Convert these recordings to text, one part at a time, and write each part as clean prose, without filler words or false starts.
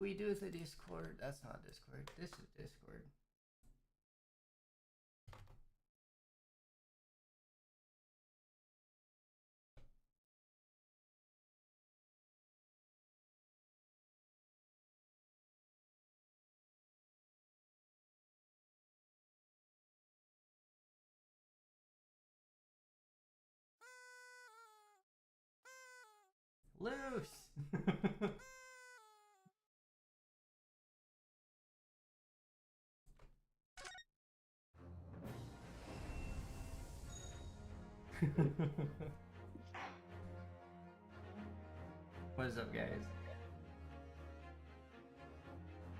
We do the Discord. That's not Discord. This is Discord. Loose! What's up, guys?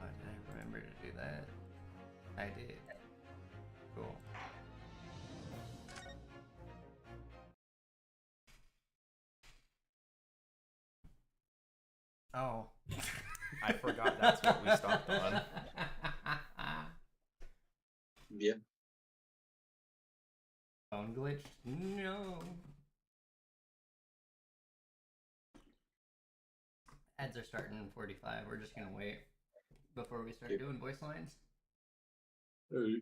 Oh, did I remember to do that? I did. Cool. Oh. I forgot that's what we stopped on. Yeah. Phone glitch? No. Ads are starting in 45. We're just gonna wait before we start doing voice lines. Hey.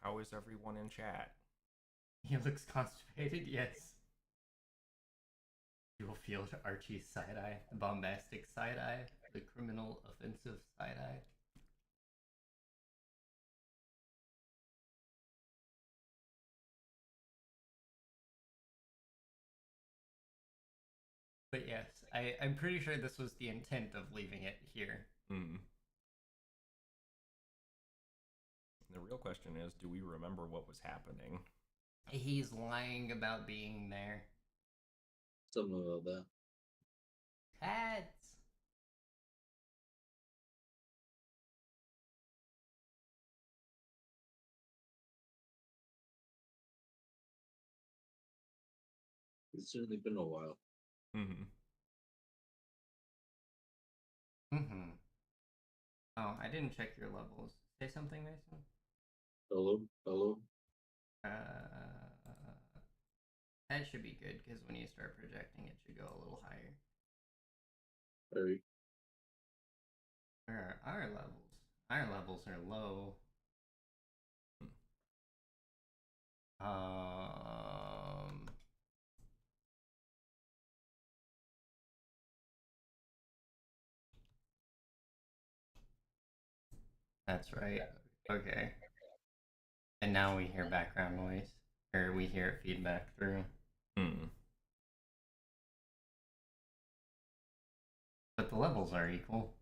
How is everyone in chat? He looks constipated, yes. You will feel Archie's side-eye, the bombastic side-eye, the criminal offensive side-eye. But yes, I'm pretty sure this was the intent of leaving it here. The real question is, do we remember what was happening? He's lying about being there. Something about that. Cats! It's certainly been a while. Oh, I didn't check your levels. Say something, Mason? Hello? Hello? That should be good, because when you start projecting, it should go a little higher. Hey. Where are our levels? Our levels are low. That's right. Okay. And now we hear background noise. Or we hear it feedback through. But the levels are equal.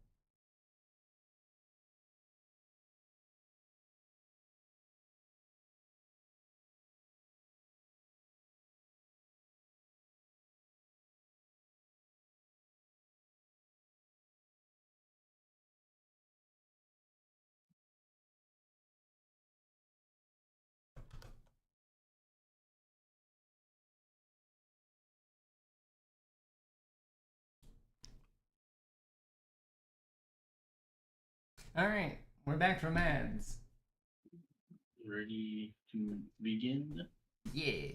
Alright, we're back from ads. Ready to begin? Yeah.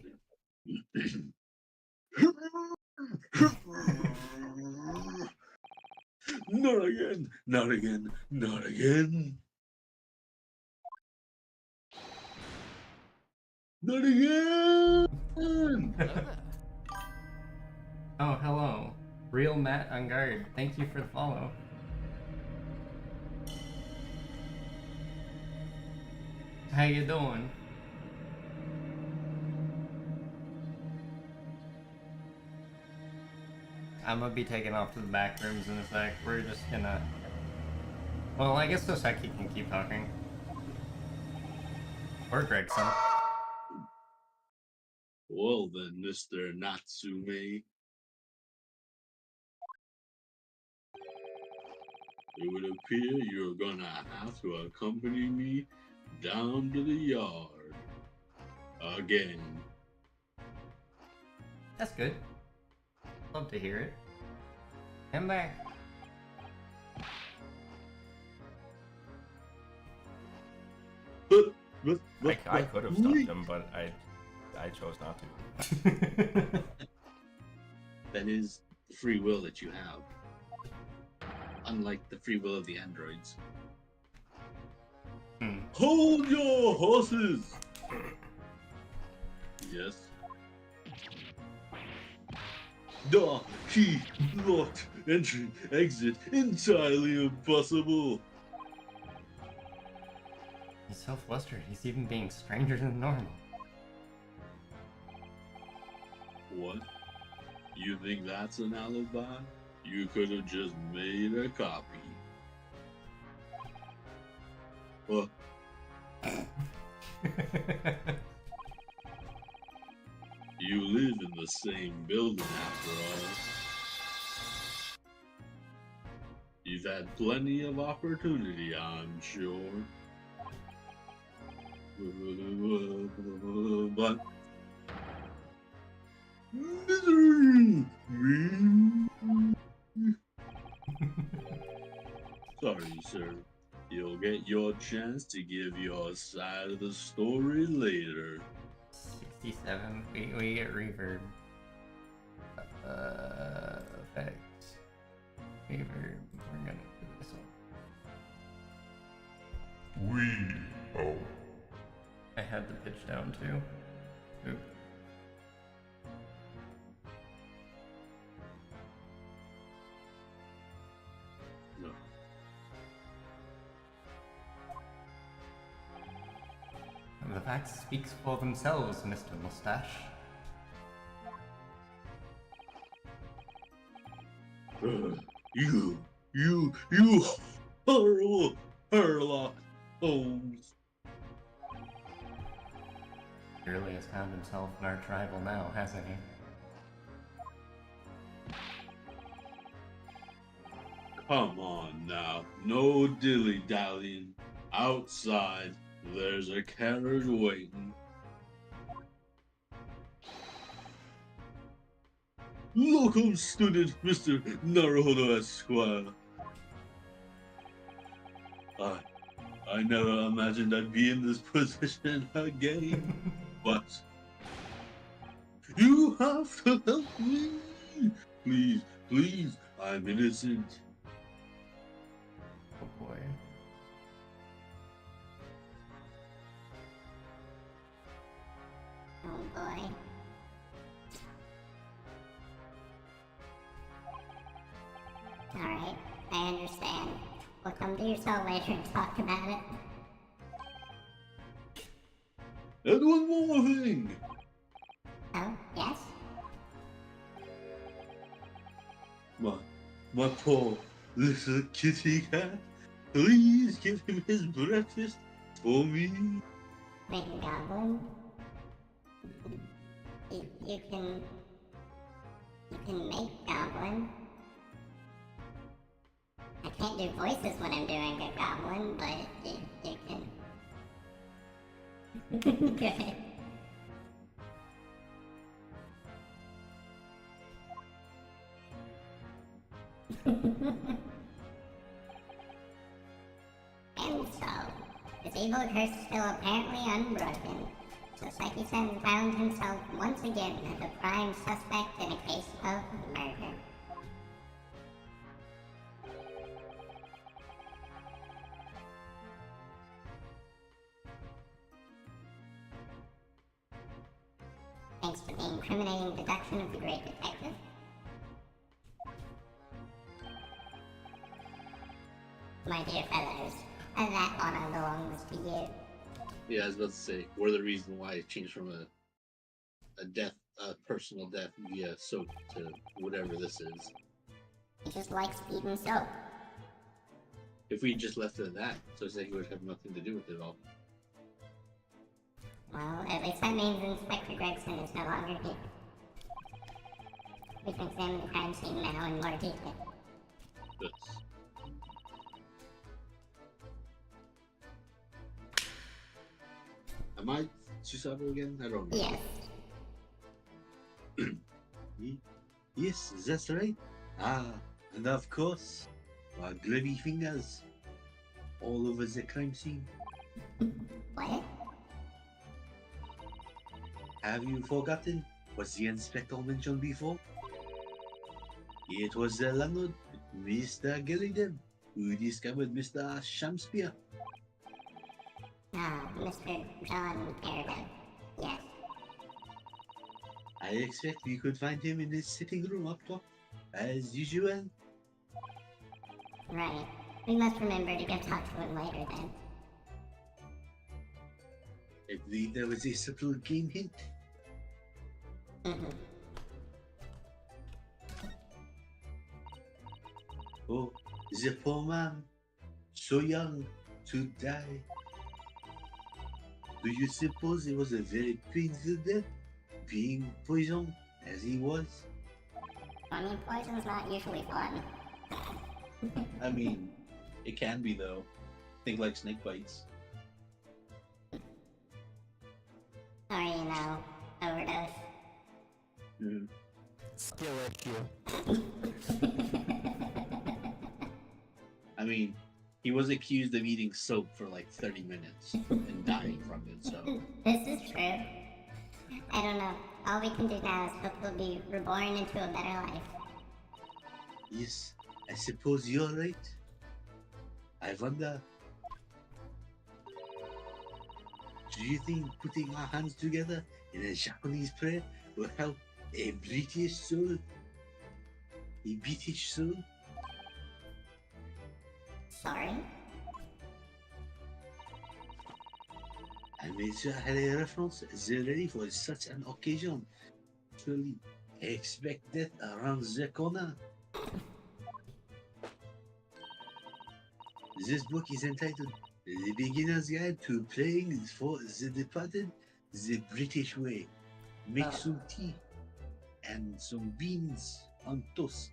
Not again! Not again! Not again! Not again! Oh, hello. Real Matt on guard. Thank you for the follow. How you doing? I'm gonna be taking off to the back rooms in a sec. We're just gonna... Well, I guess Soseki can keep talking. Or Gregson. Well then, Mr. Natsume. It would appear you're gonna have to accompany me down to the yard. Again. That's good. Love to hear it. Come back. I could have stopped him, but I chose not to. That is free will that you have. Unlike the free will of the androids. Hold your horses! Yes. Door, key, locked, entry, exit, entirely impossible. He's so flustered, he's even being stranger than normal. What? You think that's an alibi? You could have just made a copy. Well, you live in the same building after all. You've had plenty of opportunity, I'm sure. But misery! Sorry, sir. You'll get your chance to give your side of the story later. 67. We get reverb. Effects. Reverb. We're gonna do this one. I had the pitch down too. Oop. No. The facts speak for themselves, Mr. Mustache. You horrible Sherlock Holmes. Surely has found himself an arch rival now, hasn't he? Come on now, no dilly-dallying. Outside, there's a carriage waiting. Welcome, student Mr. Naruhodo Esquire. I never imagined I'd be in this position again, but you have to help me. Please, please, I'm innocent. Oh boy. Oh boy. Alright, I understand. We'll come to your cell later and talk about it. And one more thing. Oh, yes? My poor little kitty cat. Please give him his breakfast for me. Wait, Goblin? You can make Goblin. I can't do voices when I'm doing a Goblin, but you can. Good. And so, his evil curse is still apparently unbroken. Soseki-san found himself once again as a prime suspect in a case of murder. Thanks to the incriminating deduction of the great detective. My dear fellows, that honor belongs to you. Yeah, I was about to say, we're the reason why it changed from a personal death via soap to whatever this is. He just likes eating soap. If we just left it at that, Soseki would have nothing to do with it all. Well, at least that means Inspector Gregson is no longer here. We can examine the crime scene now in more detail. Yes. Am I Susabu again? I don't know. Yes. Yes, that's right. And of course, our grubby fingers all over the crime scene. What? Have you forgotten what the inspector mentioned before? It was the landlord, Mr. Gilligan, who discovered Mr. Shakespeare. Ah, Mr. John Meredith. Yes. I expect we could find him in his sitting room up top, as usual. Right. We must remember to go talk to him later then. I believe there was a subtle game hint. Mm-hmm. Oh, the poor man, so young to die. Do you suppose it was a very painful death, being poisoned as he was? I mean, poison's not usually fun. I mean, it can be though. Think like snake bites. Or, you know, overdose. Mm. I mean, he was accused of eating soap for like 30 minutes and dying from it, so. This is true. I don't know. All we can do now is hope he'll be reborn into a better life. Yes, I suppose you're right. I wonder. Do you think putting our hands together in a Japanese prayer will help a British soul? A British soul? Sorry? I made sure I had a reference ready for such an occasion. Truly, expect that around the corner. This book is entitled The Beginner's Guide to Playing for the Departed the British Way. Make some tea and some beans on toast.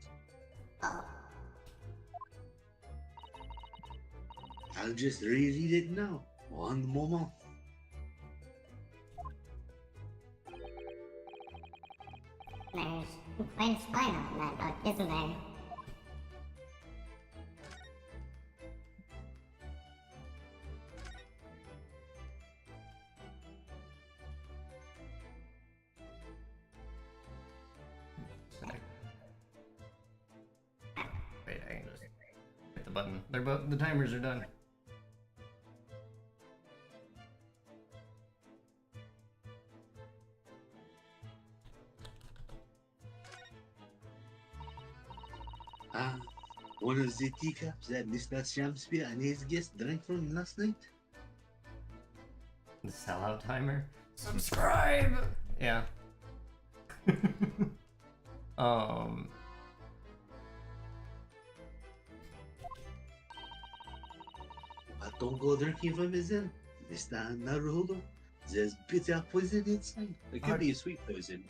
Oh, I'll just reread it now. One moment. there's quite a spine on that book, isn't there? Wait, I can just hit the button. They're both, the timers are done. Ah, one of the teacups that Mr. Shakespeare and his guests drank from last night? The sellout timer. Subscribe! Yeah. But don't go drinking from his end, Mr. Naruhodo. There's bitter poison inside. It could be a sweet poison.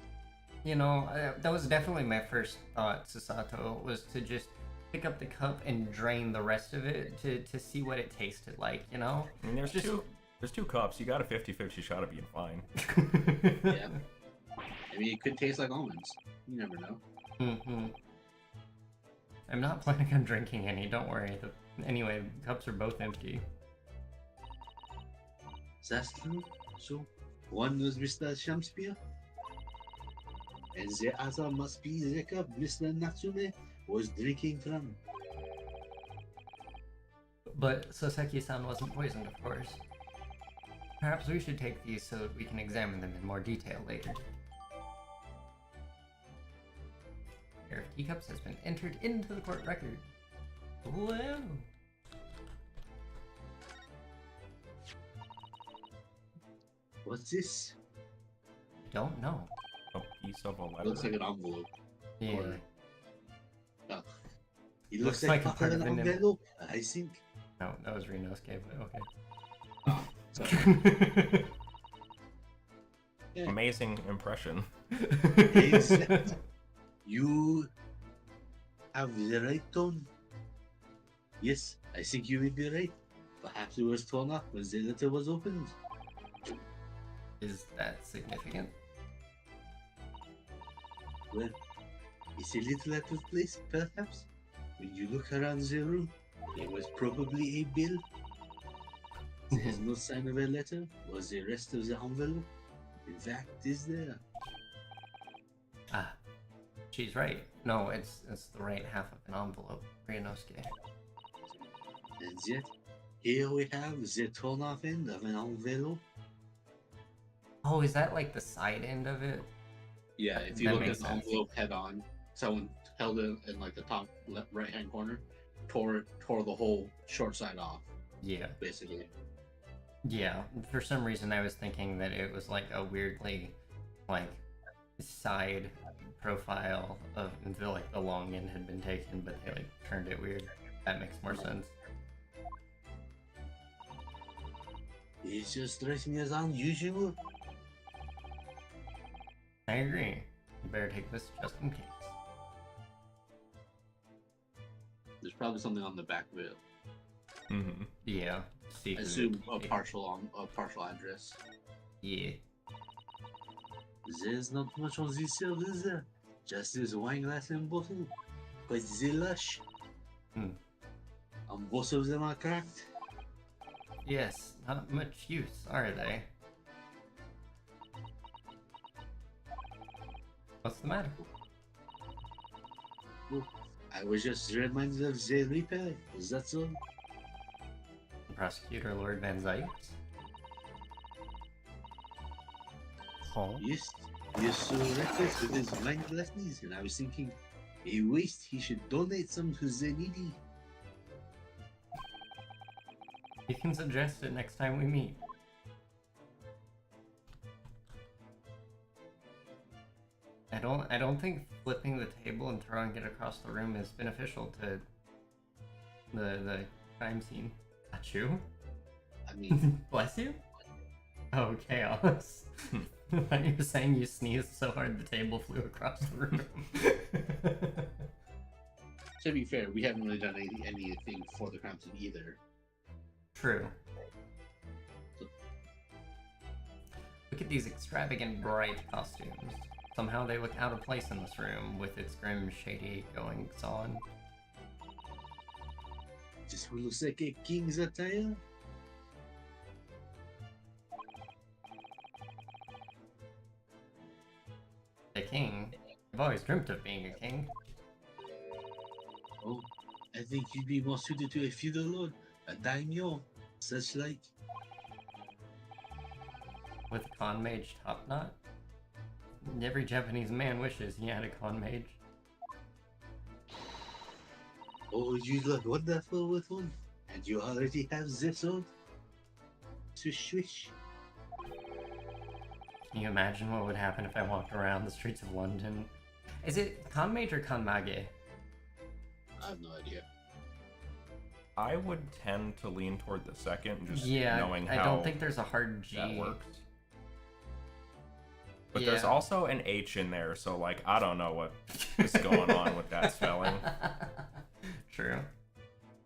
You know, that was definitely my first thought, Sasato, was to just pick up the cup and drain the rest of it to see what it tasted like, you know? I mean, there's Just- two cups. You got a 50-50 shot of being fine. Yeah. I mean, it could taste like almonds. You never know. Mm-hmm. I'm not planning on drinking any, don't worry. Anyway, the cups are both empty. That's true. So, one was Mr. Shakespeare, and the other must be the cup Mr. Natsume was drinking from. But Soseki-san wasn't poisoned, of course. Perhaps we should take these so we can examine them in more detail later. Pair of teacups has been entered into the court record. Whoa! What's this? Don't know. A piece of a letter. Looks like an envelope. Yeah. Or, oh. It Looks looks, like like a part part of of an an envelope, I think. No, that was Renosuke, but okay. Oh, sorry. Yeah. Amazing impression. Exactly. You have the right tone. Yes, I think you would be right. Perhaps it was torn up when the letter was opened. Is that significant? Well, it's a little out of place, perhaps. When you look around the room, it was probably a bill. There's no sign of a letter or the rest of the envelope. In fact, is there? Ah, She's right. No, it's the right half of an envelope, Ryunosuke. And yet, here we have the torn off end of an envelope. Oh, is that like the side end of it? Yeah, if you That look at makes the sense. envelope head on, someone held it in like the top left right hand corner, tore the whole short side off, Yeah. basically. Yeah. For some reason, I was thinking that it was like a weirdly, like, side profile of until like the long end had been taken, but they like turned it weird. That makes more sense. It just strikes me as unusual. I agree. You better take this just in case. There's probably something on the back of it. Mm-hmm. Yeah. I Secret. assume a partial address. Yeah. There's not much on this service there. Just this wine glass and bottle. Quite the lush. Hmm. And both of them are cracked. Yes. Not much use, are they? What's the matter? I was just reminded of the repair. Is that so? Prosecutor Lord Van Zykes? Oh. Yes. You're so reckless with his wine glasses, and I was thinking, a waste, he should donate some to the needy. You can suggest it next time we meet. I don't think flipping the table and throwing it across the room is beneficial to the crime scene. Not you? I mean, Bless you? Oh, chaos. I thought you were saying you sneezed so hard the table flew across the room. to be fair, we haven't really done anything for the crime scene either. True. Look at these extravagant, bright costumes. Somehow they look out of place in this room with its grim, shady goings on. Just looks like a king's attire. The king? I've always dreamt of being a king. Oh, I think you'd be more suited to a feudal lord, a daimyo, such like. With a con mage top knot? Every Japanese man wishes he had a con mage. Oh, you look wonderful with one, and you already have this sword. Swish, swish. Can you imagine what would happen if I walked around the streets of London? Is it con mage or con mage? I have no idea. I would tend to lean toward the second, just Yeah, knowing how I don't think there's a hard G. that works. But there's Yeah. also an H in there, so like I don't know what is going on with that spelling. True.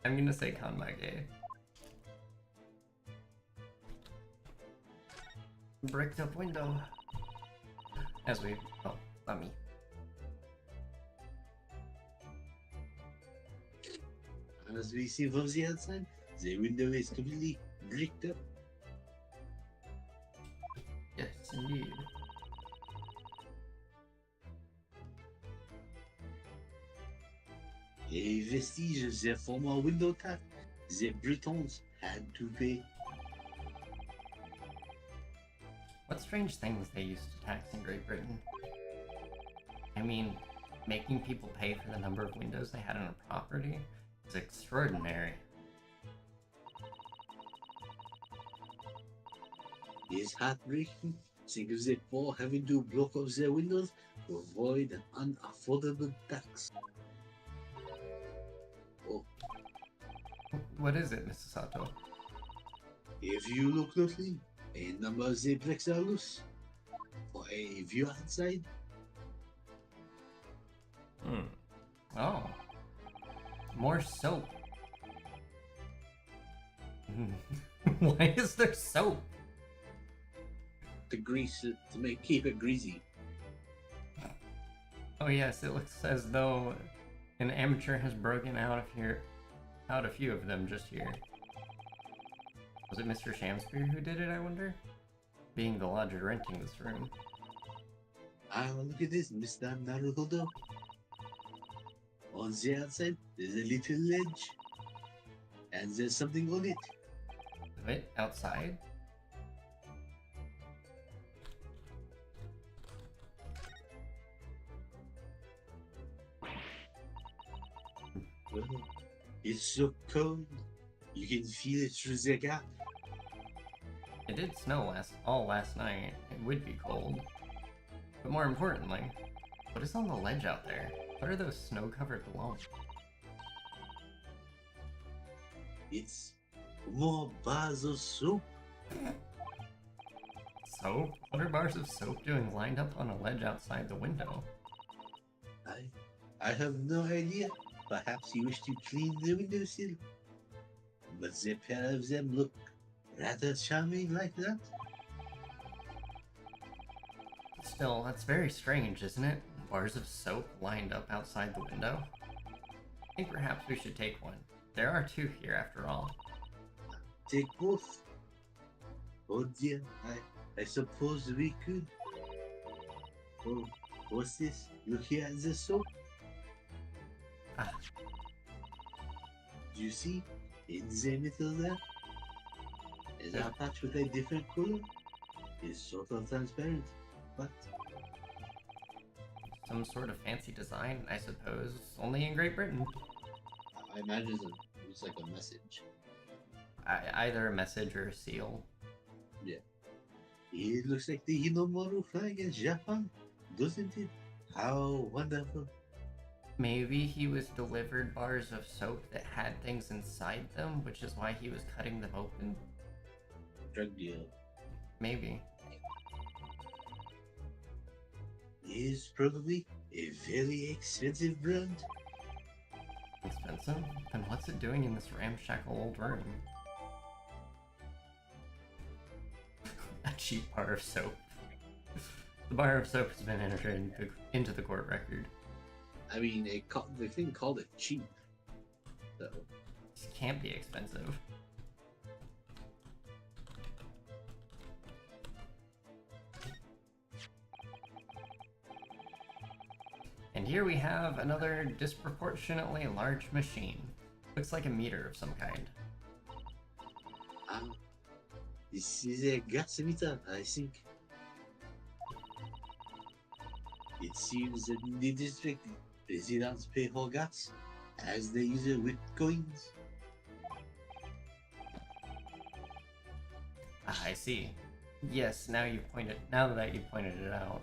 I'm gonna say con mage. Bricked up window. As we... Oh, not me. As we see from the outside, the window is completely bricked up. Yes, indeed. A vestige of their former window tax. The Britons had to pay. What strange things they used to tax in Great Britain. I mean, making people pay for the number of windows they had on a property is extraordinary. It's heartbreaking. Think of the poor having to block off their windows to avoid an unaffordable tax. Oh, What is it, Mrs. Sato? if you look closely, a number of the bricks are loose. For a view outside, Hmm. Oh. More soap. Why is there soap? to grease it, to keep it greasy. Oh yes, it looks as though an amateur has broken out a few of them just here. Was it Mr. Shamspeare who did it, I wonder? Being the lodger renting this room. Ah, look at this, Mr. Naruhodo. On the outside, there's a little ledge. And there's something on it. Wait, outside? Well, it's so cold. You can feel it through the gap. It did snow all last night. It would be cold. But more importantly, what is on the ledge out there? What are those snow-covered lumps? It's more bars of soap. Soap? What are bars of soap doing lined up on a ledge outside the window? I have no idea. Perhaps you wish to clean the windowsill. But the pair of them look rather charming like that. Still, that's very strange, isn't it? Bars of soap lined up outside the window? I think perhaps we should take one. There are two here after all. Take both. Oh dear, I suppose we could. Oh, what's this? Look here at the soap. Ah, Do you see? In the middle there? Is a patch with a different color? It's sort of transparent, but some sort of fancy design, I suppose. Only in Great Britain. I imagine it's like a message. Either a message or a seal. Yeah. It looks like the Hinomaru flag in Japan, doesn't it? How wonderful. Maybe he was delivered bars of soap that had things inside them, which is why he was cutting them open? Drug deal. Maybe. Is probably a very expensive brand. Expensive? Then what's it doing in this ramshackle old room? A cheap bar of soap. The bar of soap has been entered into the court record. I mean, the thing called it cheap. So, This can't be expensive. And here we have another disproportionately large machine. Looks like a meter of some kind. this is a gas meter, I think. It seems that in the district, residents pay for gas as they use it with coins. Ah, I see. Yes, now that you've pointed it out.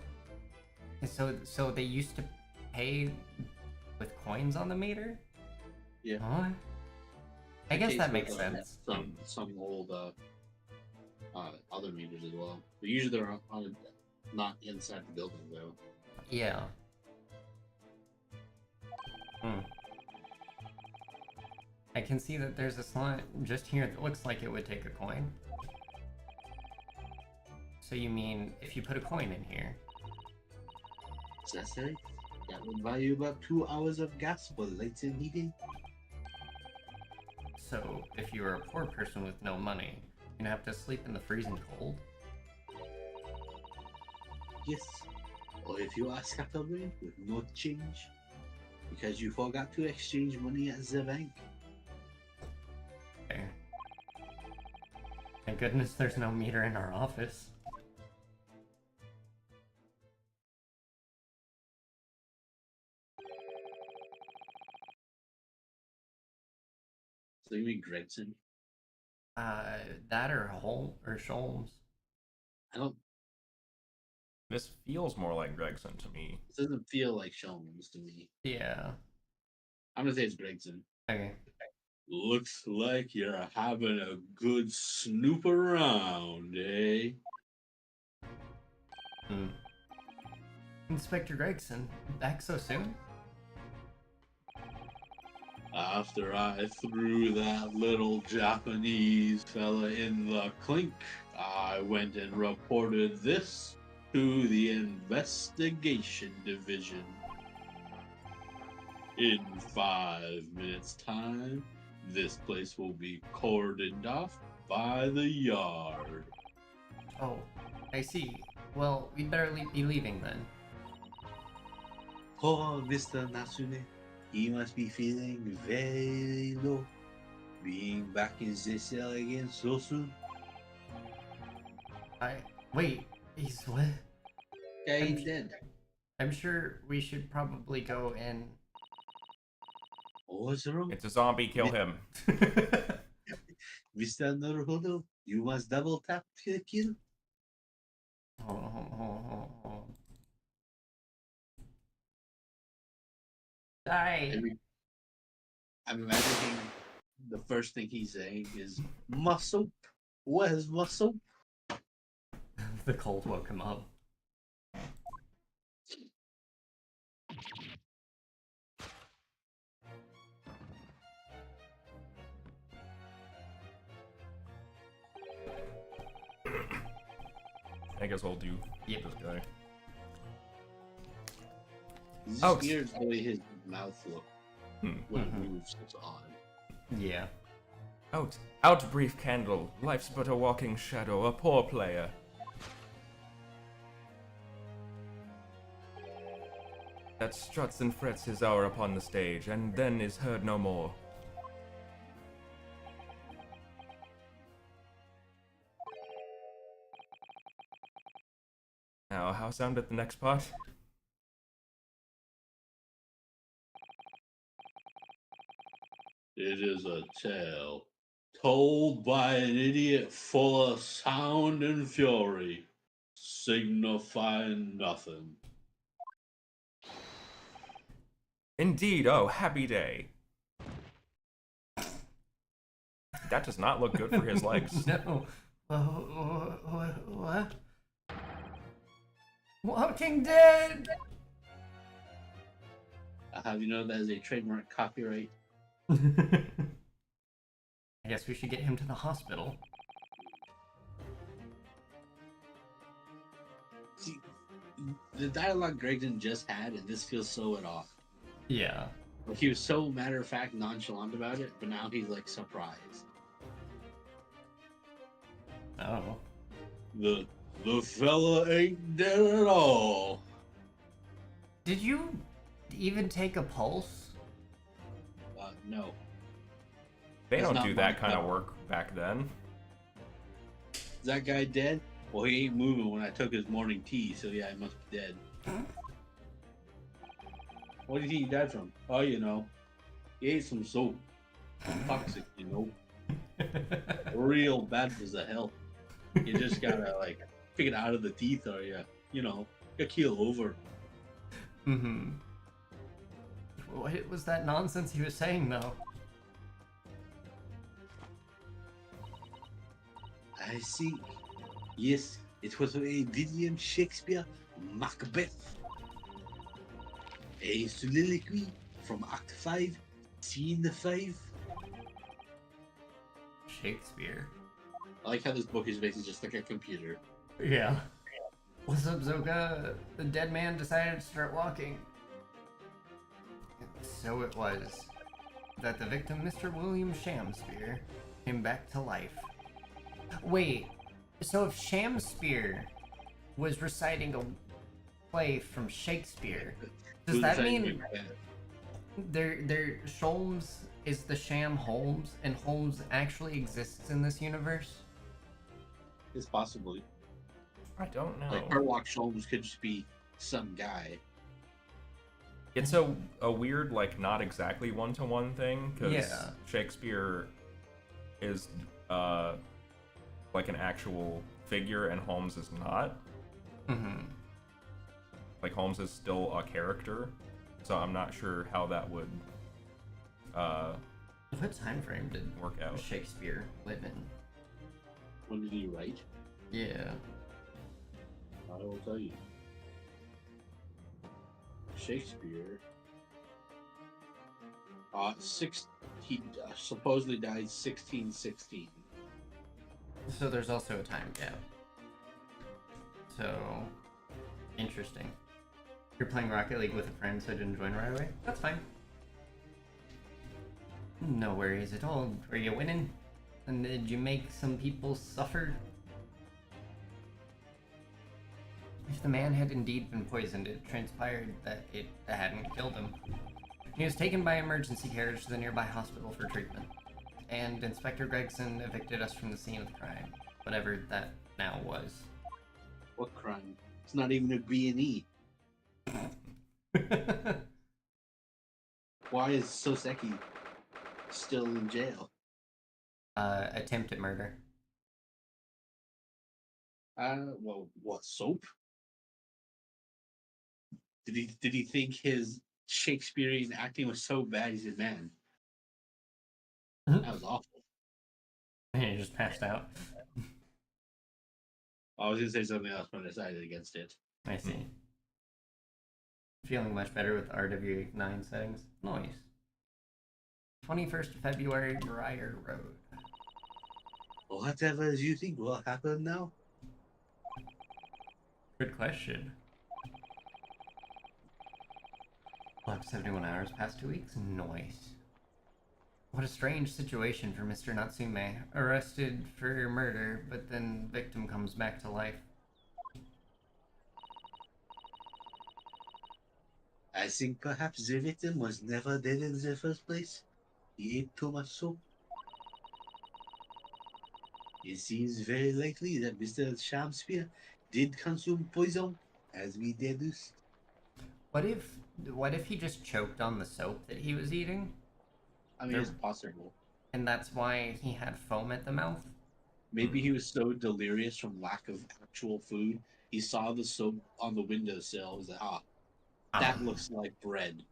And so they used to pay with coins on the meter? Yeah. Huh? I guess that makes sense. Some old other meters as well. But usually they're not inside the building though. Yeah. I can see that there's a slot just here that looks like it would take a coin. So you mean if you put a coin in here? That's right. That would buy you about 2 hours of gas for lights and heating. So if you were a poor person with no money, you'd have to sleep in the freezing cold? Yes. Or if you are scatterbrained with no change, because you forgot to exchange money at the bank. Okay. Thank goodness there's no meter in our office. So you mean Gregson? That or Sholmes. I don't. This feels more like Gregson to me. It doesn't feel like Sholmes to me. Yeah. I'm gonna say it's Gregson. Okay. Looks like you're having a good snoop around, eh? Inspector Gregson, back so soon? After I threw that little Japanese fella in the clink, I went and reported this to the investigation division. In 5 minutes' time, this place will be cordoned off by the yard. Oh, I see. Well, we'd better be leaving then. Poor Mr. Nasune. He must be feeling very low, being back in the cell again so soon. Wait, he's what? Guy I'm ain't sh- dead. I'm sure we should probably go and. What's wrong? It's a zombie. Kill him. Mr. Naruhodo, you must double tap to kill. Hold on, hold on, hold on, hold on. Die! I'm imagining the first thing he's saying is, muscle? Where's muscle? The cold woke him up. I guess I'll do Yep. this guy. He's Oh, scared the way his mouth looks when it Mhm. moves. It's odd. Yeah. Out, brief candle. Life's but a walking shadow, a poor player. That struts and frets his hour upon the stage, and then is heard no more. Now, how sounded the next part? It is a tale told by an idiot full of sound and fury, signifying nothing. Indeed, oh, happy day. That does not look good for his legs. No. What? Walking Dead! I have you know that is a trademark copyright. I guess we should get him to the hospital. See, the dialogue Gregson just had, and this feels so at off. Yeah. Like he was so matter of fact nonchalant about it, but now he's like surprised. Oh. The fella ain't dead at all. Did you even take a pulse? No. They That's don't not do my that kind of cup. work back then. Is that guy dead? Well, he ain't moving when I took his morning tea, so yeah, he must be dead. What do you think he died from? Oh, you know, he ate some soap. Toxic, you know. Real bad for the health. You just gotta, like, pick it out of the teeth or you know, you keel over. Mm-hmm. What was that nonsense he was saying, though? I think, yes, it was a William Shakespeare Macbeth. A soliloquy from Act 5, Scene 5. Shakespeare. I like how this book is basically just like a computer. Yeah. What's up, Zoka? The dead man decided to start walking. So it was that the victim, Mr. William Shamspeare, came back to life. Wait, so if Shamspeare was reciting a play from Shakespeare, does that mean their Sholmes is the sham Holmes, and Holmes actually exists in this universe? It's possibly I don't know. like Sherlock Holmes could just be some guy. It's a weird, like, not exactly one-to-one thing, because Yeah. Shakespeare is, like an actual figure, and Holmes is not. Mm-hmm. Like, Holmes is still a character, so I'm not sure how that would, What time frame did work out. Shakespeare live in? When did he write? Yeah. I will tell you. Shakespeare. He supposedly died 1616. So there's also a time gap. So, interesting. You're playing Rocket League with a friend, so I didn't join right away? That's fine. No worries at all. Were you winning? And did you make some people suffer? If the man had indeed been poisoned, it transpired that it hadn't killed him. He was taken by emergency carriage to the nearby hospital for treatment. And Inspector Gregson evicted us from the scene of the crime. Whatever that now was. What crime? It's not even a B&E. Why is Soseki still in jail? Attempted murder. Well, what, soap? Did he think his Shakespearean acting was so bad he said, man, that was awful. And he just passed out. I was gonna say something else, but I decided against it. I see. Feeling much better with RW9 settings. Nice. 21st of February, Briar Road. Whatever you think will happen now? Good question. Left 71 hours, past 2 weeks? Nice. What a strange situation for Mr. Natsume. Arrested for murder, but then victim comes back to life. I think perhaps the victim was never dead in the first place. He ate too much soup. It seems very likely that Mr. Shakespeare did consume poison, as we deduced. What if he just choked on the soap that he was eating? I mean, it's possible. And that's why he had foam at the mouth? Maybe he was so delirious from lack of actual food, he saw the soap on the windowsill. He was like, that looks like bread.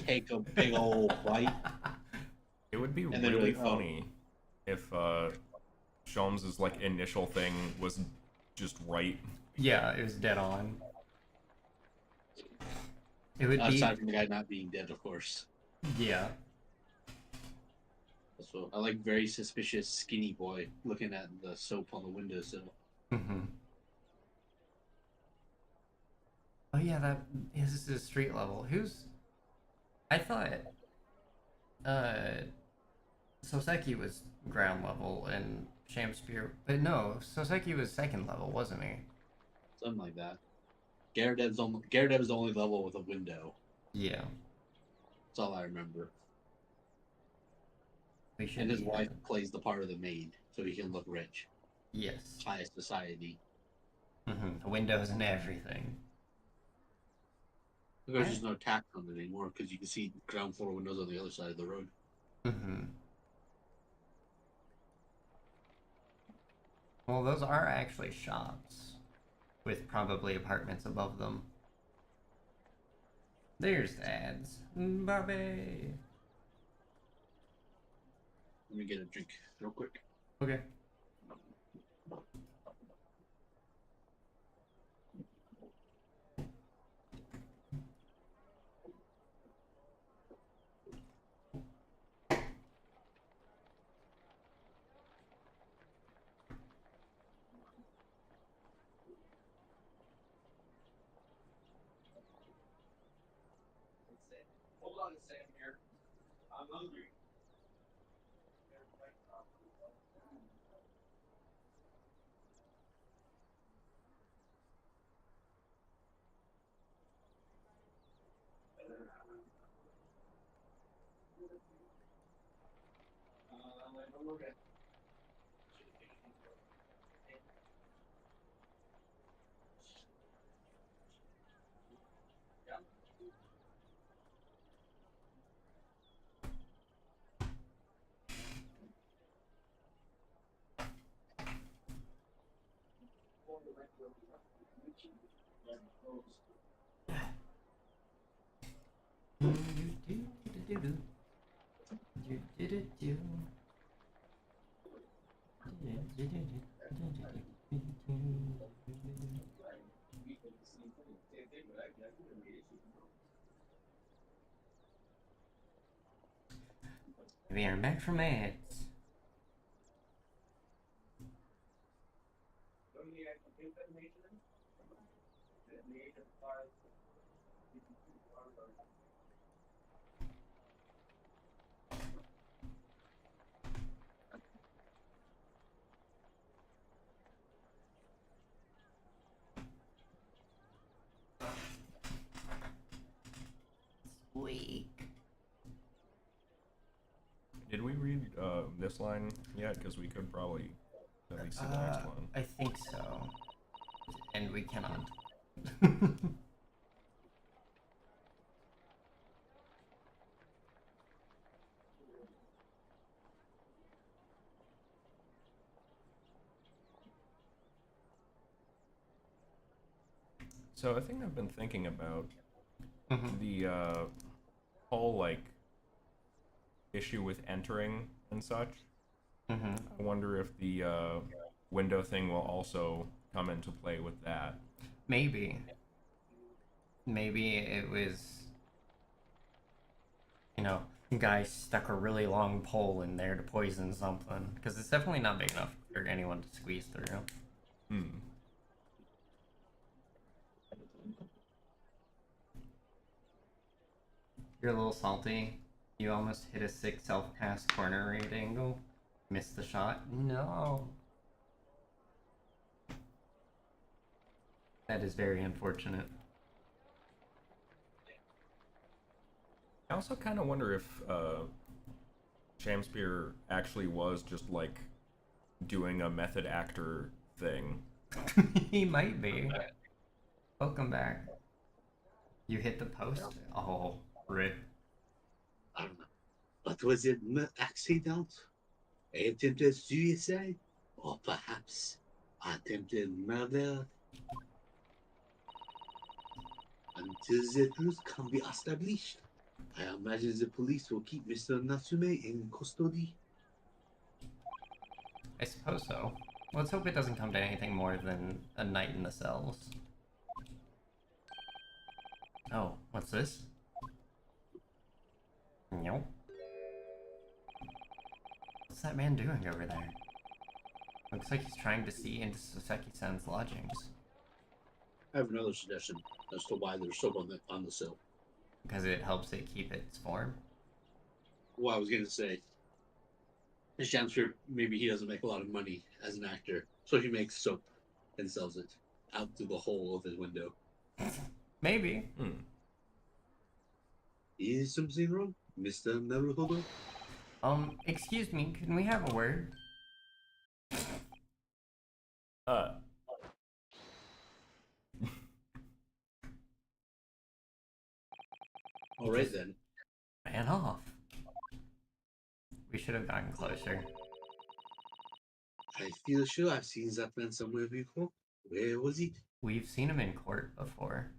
Take a big old bite. It would be then really like, funny if Sholmes's like initial thing was just right. Yeah, it was dead on. It would be... Aside from the guy not being dead, of course. Yeah. So I like very suspicious skinny boy looking at the soap on the windowsill. Mm-hmm. Oh yeah, that is the street level. Who's... I thought... Soseki was ground level and Shakespeare... But no, Soseki was second level, wasn't he? Something like that. Gyarados is the only level with a window. Yeah. That's all I remember. We should And his be, wife plays the part of the maid, so he can look rich. Yes. High society. Mm-hmm. Windows and everything. There's just no tax on it anymore because you can see ground floor windows on the other side of the road. Mm-hmm. Well, those are actually shops with probably apartments above them. There's the ads. Bobby. Let me get a drink real quick. Okay. Hold on a second here. I'm hungry. Okay. We are back from ads. Squeak. Did we read this line yet? Because we could probably at least see the next one. I think so. And we cannot. So a thing I've been thinking about Mhm. the whole like issue with entering and such. Mhm. I wonder if the window thing will also come into play with that. Maybe. Maybe it was, you know, guy stuck a really long pole in there to poison something. Because it's definitely not big enough for anyone to squeeze through. Hmm. You're a little salty. You almost hit a 6 self-pass corner right angle. Missed the shot. No. That is very unfortunate. I also kind of wonder if Shamspear actually was just like doing a method actor thing. He might be. Welcome back. You hit the post? Oh, rip. I don't know. But was it an accident? Attempted suicide? Or perhaps attempted murder? Until the truth can be established, I imagine the police will keep Mr. Natsume in custody. I suppose so. Let's hope it doesn't come to anything more than a night in the cells. Oh, what's this? Nope. What's that man doing over there? Looks like he's trying to see into Soseki-san's lodgings. I have another suggestion as to why there's soap on the sill. Because it helps it keep its form. Well, I was going to say, Shamspear, maybe he doesn't make a lot of money as an actor, so he makes soap and sells it out through the hole of his window. Maybe. Is something wrong, Mr. Naruhodo? Excuse me, can we have a word? Uh. All right, then. Ran off. We should have gotten closer. I feel sure I've seen that man somewhere before. Where was it? We've seen him in court before.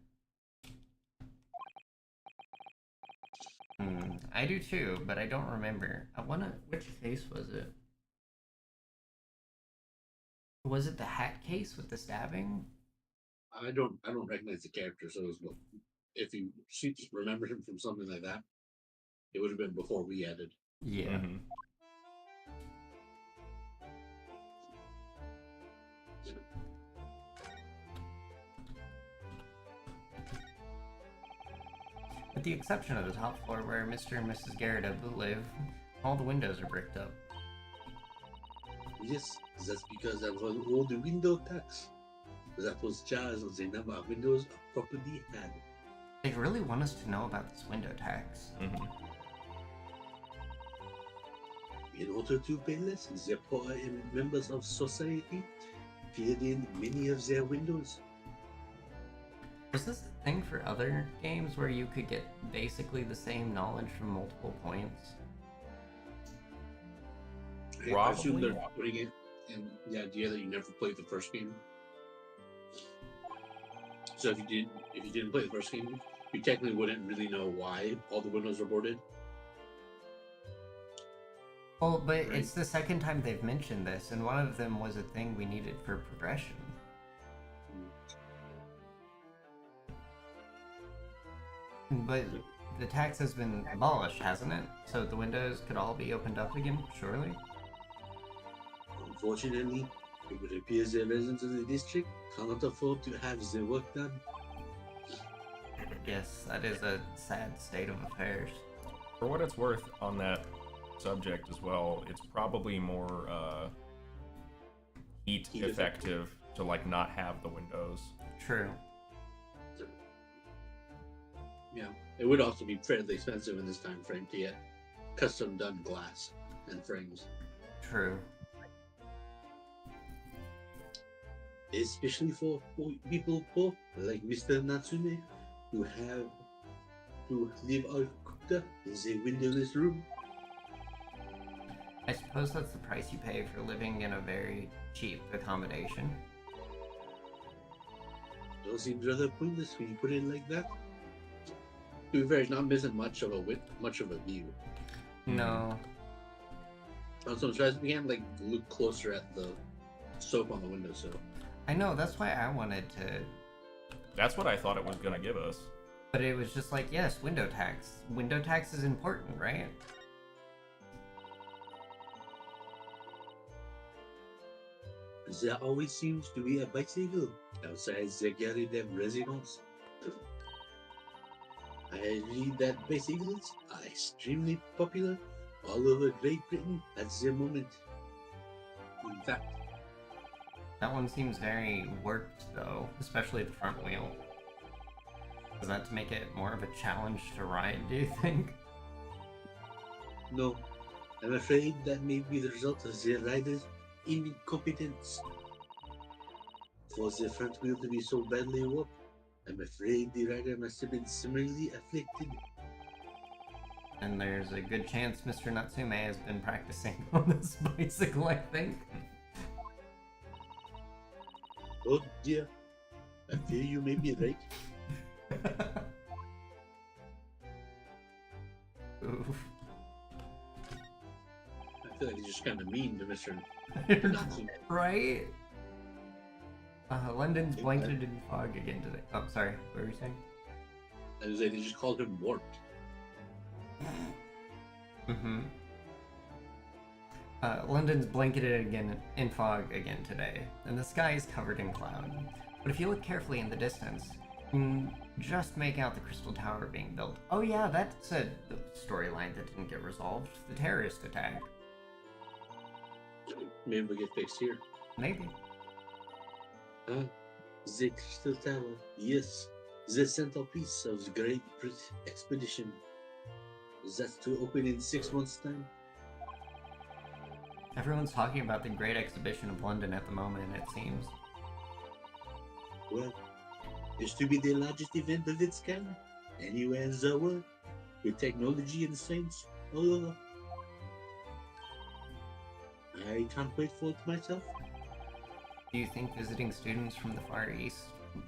I do too, but I don't remember. Which case was it? Was it the hat case with the stabbing? I don't recognize the character, so if you remember him from something like that, it would have been before we added. Yeah. Mm-hmm. With the exception of the top floor where Mr. and Mrs. Garrett live, all the windows are bricked up. Yes, that's because I've run all the window tax. That was charged on the number of windows a property had. They really want us to know about this window tax. Mm-hmm. In order to pay less, the poor members of society filled in many of their windows. Was this a thing for other games where you could get basically the same knowledge from multiple points? I assume Probably. they're putting it in the idea that you never played the first game. So if you didn't play the first game, you technically wouldn't really know why all the windows were boarded. Well, but Right. it's the second time they've mentioned this, and one of them was a thing we needed for progression. But the tax has been abolished, hasn't it? So the windows could all be opened up again, surely? Unfortunately, it would appear the residents of the district cannot afford to have their work done. Yes, that is a sad state of affairs. For what it's worth, on that subject as well, it's probably more heat Heat effective to like not have the windows. True. Yeah, it would also be fairly expensive in this time frame to get custom done glass and frames. True. Especially for people poor like Mr. Natsume, who have to live out cooked in a windowless room. I suppose that's the price you pay for living in a very cheap accommodation. Don't seem rather pointless when you put it like that. To be fair, it's not missing much of a view. No. Also, I'm trying to like look closer at the soap on the windowsill. I know, that's why I wanted to... That's what I thought it was gonna give us. But it was just like, yes, window tax. Window tax is important, right? There always seems to be a bicycle outside the Garden residence. I read that bicycles are extremely popular all over Great Britain at the moment. In fact, That one seems very warped, though, especially the front wheel. Is that to make it more of a challenge to ride, do you think? no, I'm afraid that may be the result of the rider's incompetence. For the front wheel to be so badly warped, I'm afraid the rider must have been similarly afflicted. And there's a good chance Mr. Natsume has been practicing on this bicycle, I think. Oh dear, I fear you may be right. Oof. I feel like he's just kind of mean to Mr. Natsume. Right? London's blanketed in fog again today. Oh, sorry. What were you saying? I was like, they just called him warped. Mm-hmm. London's blanketed again in fog again today, and the sky is covered in cloud. But if you look carefully in the distance, you can just make out the Crystal Tower being built. Oh yeah, that's a storyline that didn't get resolved. The terrorist attack. Maybe we'll get fixed here. Maybe. The Crystal Tower, yes, the centerpiece of the Great Brit Expedition. That's to open in 6 months' time. Everyone's talking about the Great Exhibition of London at the moment, it seems. Well, it's to be the largest event of its kind anywhere in the world, with technology and science all over. I can't wait for it myself. Do you think visiting students from the Far East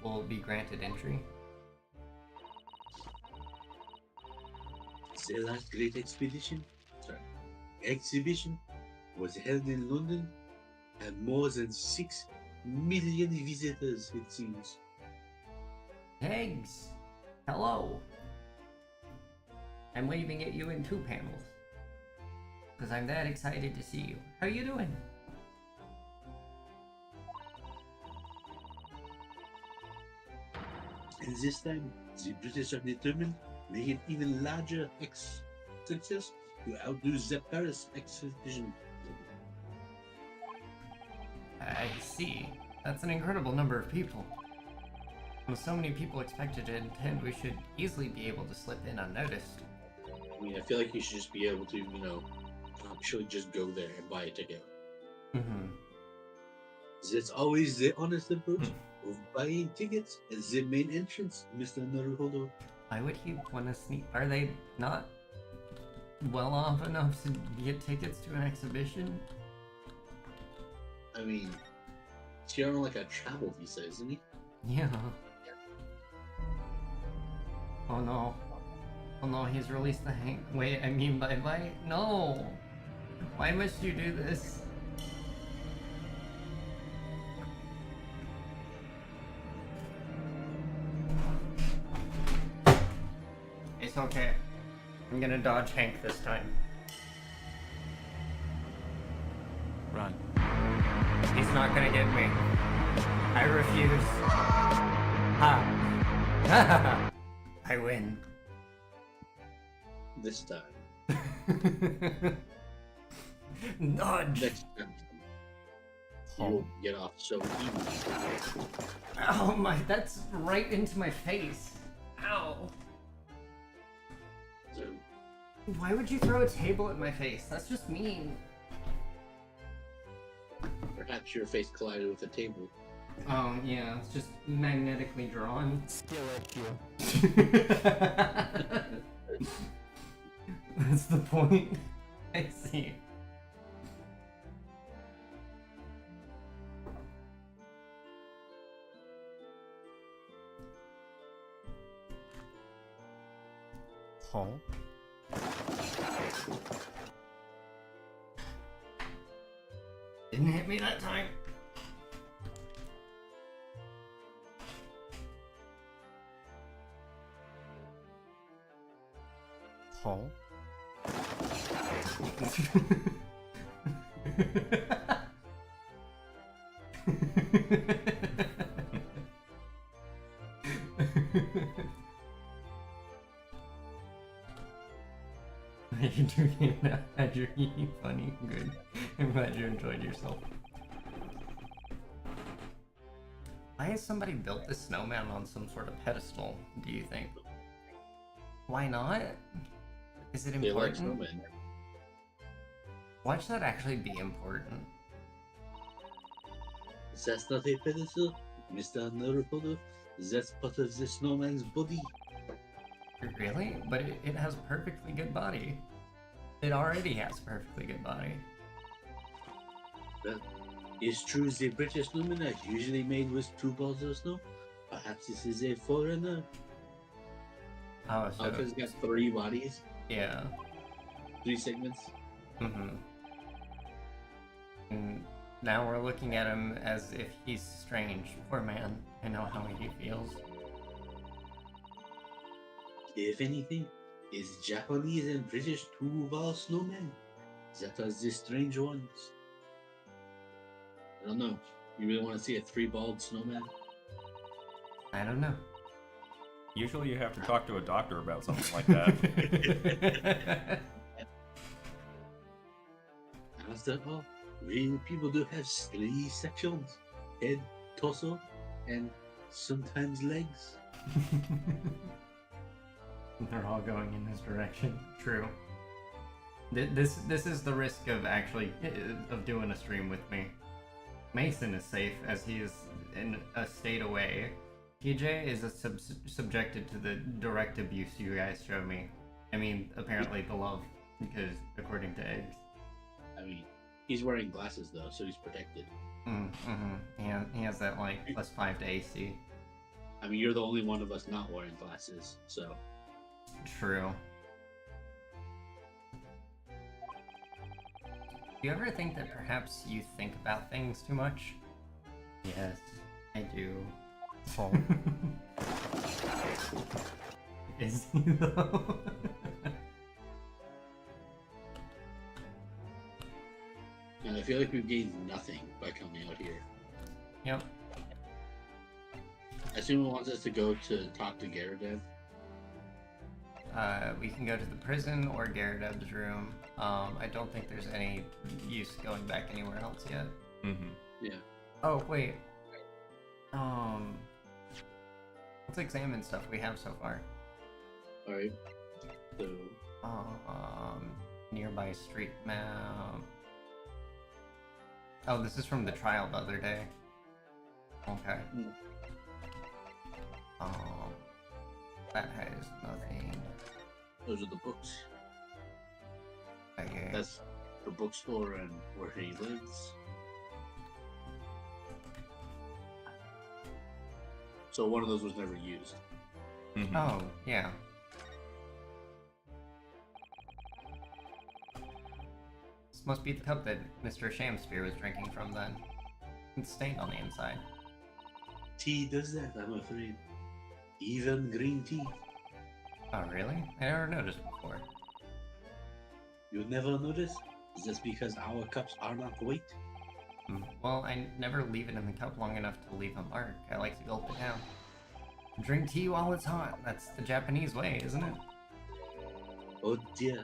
will be granted entry? The last great exhibition was held in London, and more than 6 million visitors, it seems. Eggs! Hello! I'm waving at you in 2 panels. Because I'm that excited to see you. How you doing? And this time, the British are determined to make it even larger success to outdo the Paris exhibition. I see. That's an incredible number of people. With so many people expected to attend, we should easily be able to slip in unnoticed. I mean, I feel like you should just be able to, actually just go there and buy a ticket. Mm-hmm. That's always the honest approach of buying tickets at the main entrance, Mr. Naruhodo. Why would he want to sneak? Are they not well off enough to get tickets to an exhibition? I mean, he's on like a travel visa, isn't he? Yeah. Oh no. Oh no, he's released the Wait, I mean bye-bye? No! Why must you do this? It's okay. I'm gonna dodge Hank this time. Run. He's not gonna get me. I refuse. Ha! I win. This time. Dodge! Next time. You won't get off so easy. Oh my, that's right into my face. Ow. So, Why would you throw a table at my face? That's just mean. Perhaps your face collided with a table. Oh, yeah, it's just magnetically drawn. Still at you. That's the point. I see. Huh? Didn't hit me that time. Huh? You're doing it now. You're funny. Good. I'm glad you enjoyed yourself. Why has somebody built this snowman on some sort of pedestal, do you think? Why not? Is it They like important? snowmen. Why should that actually be important? That's not a pedestal, Mr. Naruto. That's part of the snowman's body. Really? But it has a perfectly good body. It already has a perfectly good body. Well, it's true the British snowmen are usually made with 2 balls of snow. Perhaps this is a foreigner. Oh, so Because it's got 3 bodies, yeah. 3 segments. Mm-hmm. And now we're looking at him as if he's strange. Poor man. I know how he feels. If anything, it's Japanese and British 2-ball snowmen. That are the strange ones. I don't know. You really want to see a 3-balled snowman? I don't know. Usually you have to talk to a doctor about something like that. After all, real people do have 3 sections: head, torso, and sometimes legs. They're all going in this direction. True. This is the risk of actually of doing a stream with me. Mason is safe as he is in a state away. TJ is subjected to the direct abuse you guys show me. I mean, apparently the love, because according to Eggs. I mean, he's wearing glasses though, so he's protected. He has that like +5 to AC. I mean, you're the only one of us not wearing glasses, so. True. Do you ever think that perhaps you think about things too much? Yes, I do. Huh? Is he though? And I feel like we've gained nothing by coming out here. Yep. I assume it wants us to go to talk to Garridan. We can go to the prison or Garrideb's room. I don't think there's any use going back anywhere else yet. Mm-hmm. Yeah. Oh, wait. Let's examine stuff we have so far. Alright. So, Nearby street map. Oh, this is from the trial the other day. Okay. That has nothing. those are the books. Okay. That's the bookstore and where he lives. So one of those was never used. Mm-hmm. Oh, yeah. This must be the cup that Mr. Shamspear was drinking from then. It's stained on the inside. Tea does that, I'm afraid. Even green tea. Oh, really? I never noticed before. You never notice? Just because our cups are not white? Well, I never leave it in the cup long enough to leave a mark. I like to gulp it down. Drink tea while it's hot. That's the Japanese way, isn't it? Oh dear.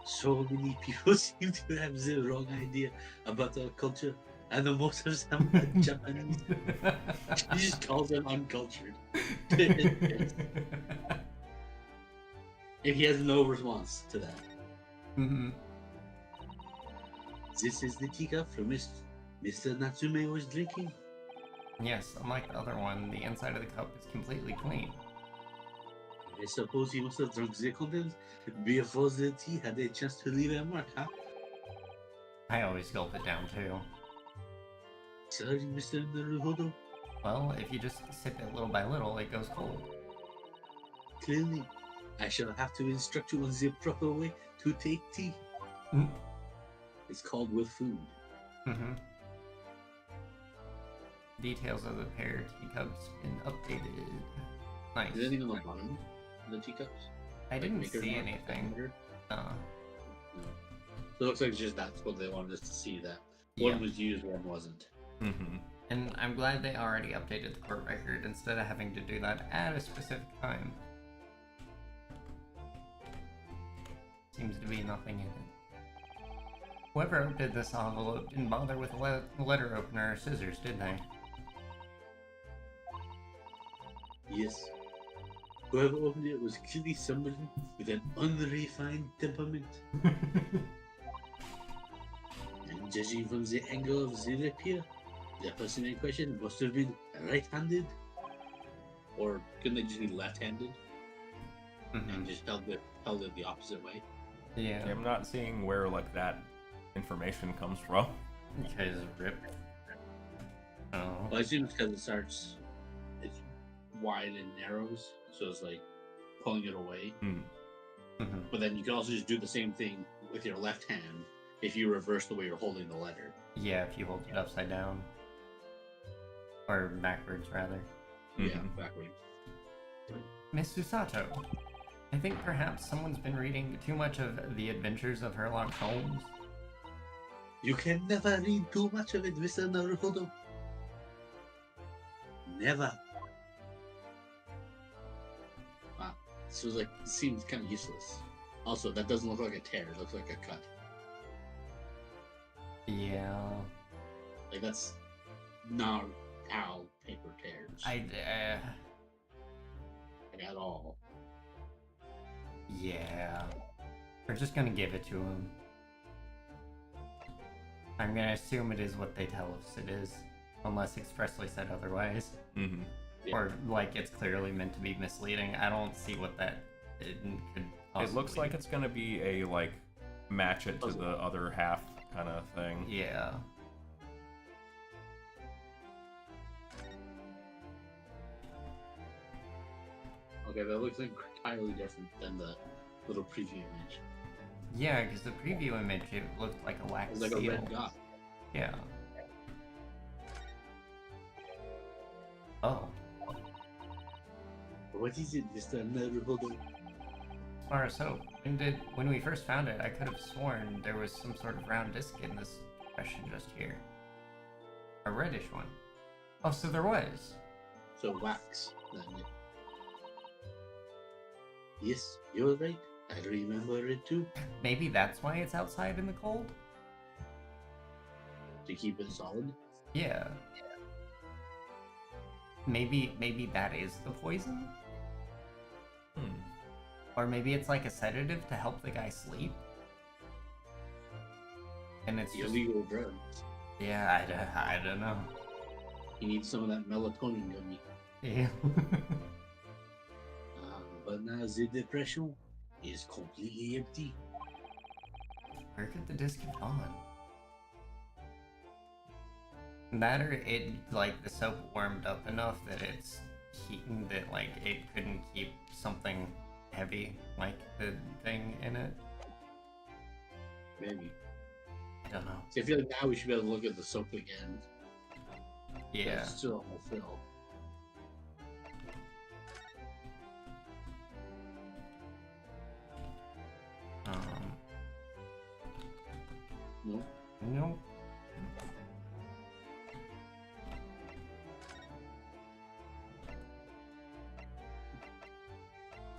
So many people seem to have the wrong idea about our culture, and the most of them are Japanese. He just calls them uncultured. If he has no response to that. Mm-hmm. This is the teacup from Mr. Natsume was drinking. Yes, unlike the other one, the inside of the cup is completely clean. I suppose he must have drunk the contents before the tea had a chance to leave a mark, huh? I always gulp it down too. Sorry, Mr. Naruhodo. Well, if you just sip it little by little, it goes cold. Clearly, I shall have to instruct you on the proper way to take tea. Mm. It's called with food. Mm-hmm. Details of the pair of teacups been updated. Nice. Is there anything on the bottom of the teacups? I didn't Maker's see mark, anything. diameter? No. No. So it looks like it's just that's what they wanted us to see, that Yeah. one was used, one wasn't. Mm-hmm. And I'm glad they already updated the court record instead of having to do that at a specific time. Seems to be nothing in it. Whoever opened this envelope didn't bother with a letter opener or scissors, did they? Yes. Whoever opened it was clearly somebody with an unrefined temperament. And judging from the angle of the rapier, the person in question must have been right-handed. Or couldn't they just be left-handed Mhm. and just held it the opposite way? Yeah, I'm not seeing where like that information comes from. because rip. Oh. Well, I assume it's because it's wide and narrows, so it's like pulling it away. Hmm. Mhm. But then you can also just do the same thing with your left hand if you reverse the way you're holding the letter. Yeah, if you hold it upside down. Or backwards, rather. Yeah, Mhm. backwards. Miss Susato, I think perhaps someone's been reading too much of The Adventures of Sherlock Holmes. You can never read too much of it, Mr. Naruhodo. Never. Wow. This was like, seems kind of useless. Also, that doesn't look like a tear, it looks like a cut. Yeah, Like, that's not how paper tears. like, at all. yeah. We're just gonna give it to him. I'm gonna assume it is what they tell us it is, unless expressly said otherwise. Mm-hmm. Yeah. Or, like, it's clearly meant to be misleading. I don't see what that could possibly... It looks like it's gonna be a like match it to the other half kind of thing. Yeah. Okay, that looks like entirely different than the little preview image. Yeah, because the preview image, it looked like a wax It's like a seal. red dot. Yeah. Oh. What is it, Mr. Naruhodo? As far as soap. When we first found it, I could have sworn there was some sort of round disc in this question just here. A reddish one. Oh, so there was. So wax, then. Yes, you're right. I remember it too. Maybe that's why it's outside in the cold? To keep it solid. Yeah. Maybe that is the poison? Hmm. Or maybe it's like a sedative to help the guy sleep? And it's just... Illegal drugs. Yeah, I don't know. You need some of that melatonin gummy. Yeah. But now the depression is completely empty. Where could the disc have gone? That or it, like, the soap warmed up enough that it's heating that, like, it couldn't keep something heavy, like the thing in it. Maybe. I don't know. So I feel like now we should be able to look at the soap again. Yeah. It's still a fill. No? No.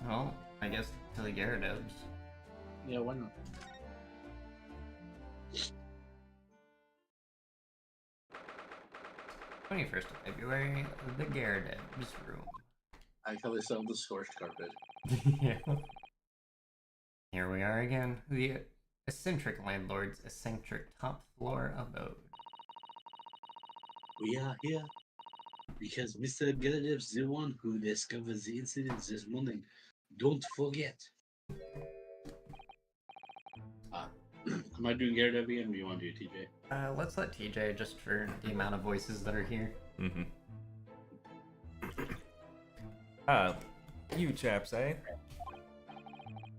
Well, I guess to the Gyarados. Yeah, why not? 21st of February, the Gyarados room. I call this the scorched carpet. Yeah. Here we are again. The eccentric landlord's eccentric top floor abode. We are here because Mr. Galadev's the one who discovered the incident this morning. Don't forget. Am I doing Garrett again, or do you want to do TJ? Let's let TJ, just for the amount of voices that are here. Mm-hmm. You chaps, eh?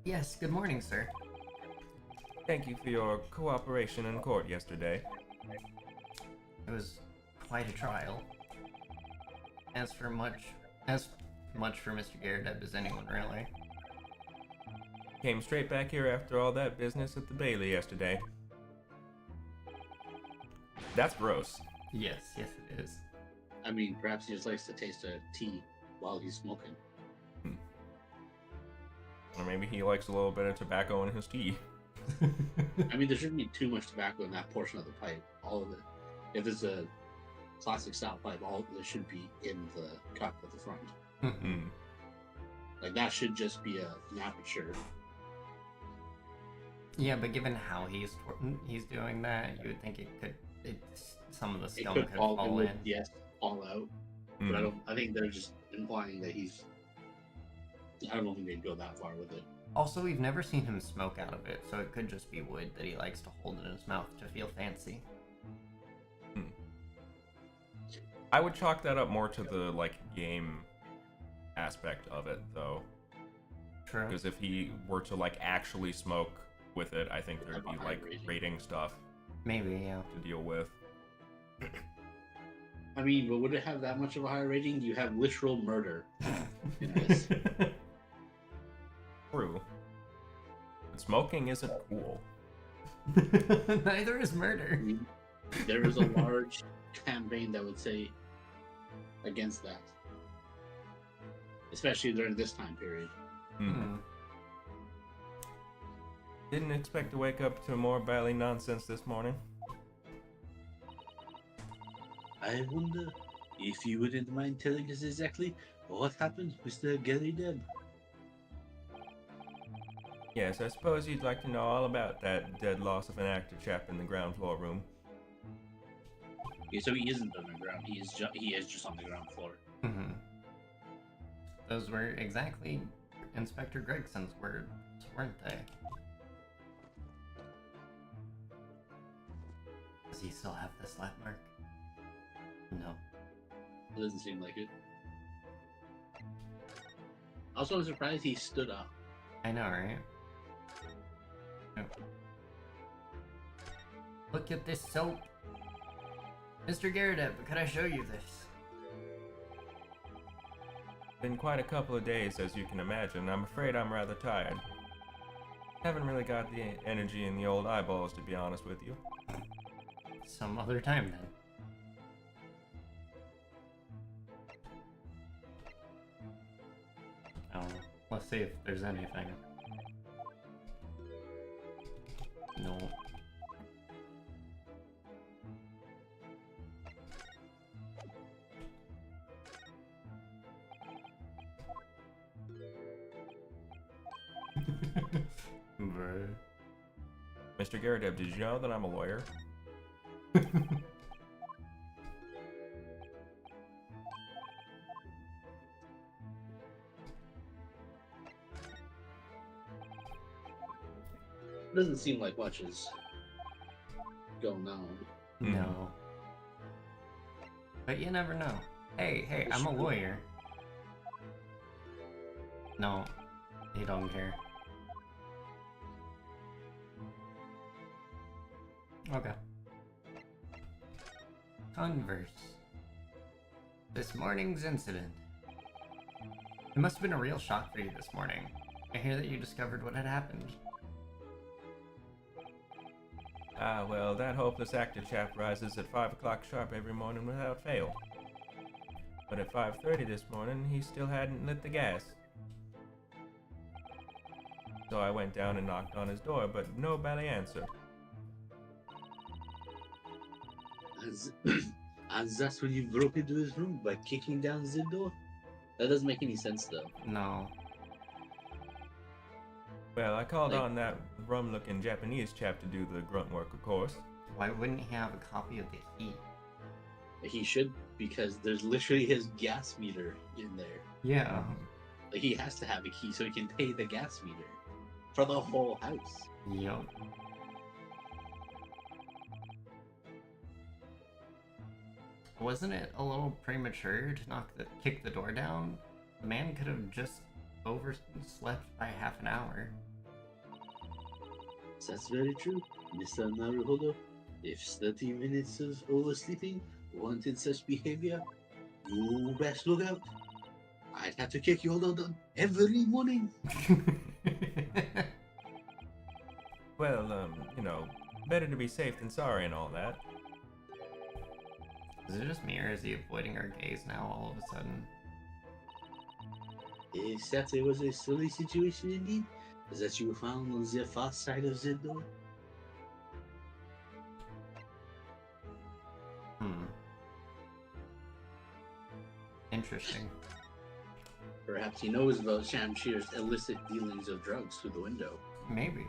Yes, good morning, sir. Thank you for your cooperation in court yesterday. It was quite a trial. As much for Mr. Garrett as anyone, really. Came straight back here after all that business at the Bailey yesterday. That's gross. Yes, it is. I mean, perhaps he just likes to taste a tea while he's smoking. Or maybe he likes a little bit of tobacco in his tea. I mean, there shouldn't be too much tobacco in that portion of the pipe. All of it. If it's a classic style pipe, all of it should be in the cup at the front. Mm. Like, that should just be an aperture. Yeah, but given how he's doing that, you would think some of the It stone could could fall, fall it would, in. yes, fall out. Mm. But I think they're just implying that he's. I don't think they'd go that far with it. Also, we've never seen him smoke out of it, so it could just be wood that he likes to hold in his mouth to feel fancy. I would chalk that up more to the, like, game aspect of it, though. True. Because if he were to, like, actually smoke with it, I think there'd be, High like, rating. rating stuff Maybe, yeah. to deal with. I mean, but would it have that much of a higher rating? You have literal murder in this. True. But smoking isn't cool. Neither is I murder. mean, there is a large campaign that would say against that, especially during this time period. Hmm. Didn't expect to wake up to more Bailey nonsense this morning. I wonder if you wouldn't mind telling us exactly what happened, Mr. Gary Deb. Yes, I suppose you'd like to know all about that dead loss of an actor chap in the ground floor room. Okay, so he isn't on the ground. He is just on the ground floor. Mm-hmm. Those were exactly Inspector Gregson's words, weren't they? Does he still have the slap mark? No. It doesn't seem like it. Also, I'm surprised he stood up. I know, right? Oh. Look at this soap. Mr. Garrett, could I show you this? Been quite a couple of days, as you can imagine. I'm afraid I'm rather tired. Haven't really got the energy in the old eyeballs, to be honest with you. Some other time, then. Oh, let's see if there's anything. No. Bruh. Mr. Garrett, did you know that I'm a lawyer? Doesn't seem like much is going on. No. But you never know. Hey, I'm a lawyer. No, he don't care. Okay. Converse. This morning's incident. It must have been a real shock for you this morning. I hear that you discovered what had happened. Ah, well, that hopeless actor chap rises at 5 o'clock sharp every morning without fail. But at 5:30 this morning, he still hadn't lit the gas. So I went down and knocked on his door, but nobody answered. And that's when you broke into his room by kicking down the door? That doesn't make any sense, though. No. Well, I called Like- on that rum-looking Japanese chap to do the grunt work, of course. Why wouldn't he have a copy of the heat? He should, because there's literally his gas meter in there. Yeah. Like, he has to have a key so he can pay the gas meter for the whole house. Yup. Wasn't it a little premature to kick the door down? The man could have just overslept by half an hour. That's very true, Mr. Naruhodo. If 30 minutes of oversleeping warranted such behavior, you best look out. I'd have to kick your door down every morning. Well, you know, better to be safe than sorry and all that. Is it just me, or is he avoiding our gaze now all of a sudden? If that was a silly situation indeed, that you found on the far side of the door. Interesting. Perhaps he knows about Shamshir's illicit dealings of drugs through the window. Maybe.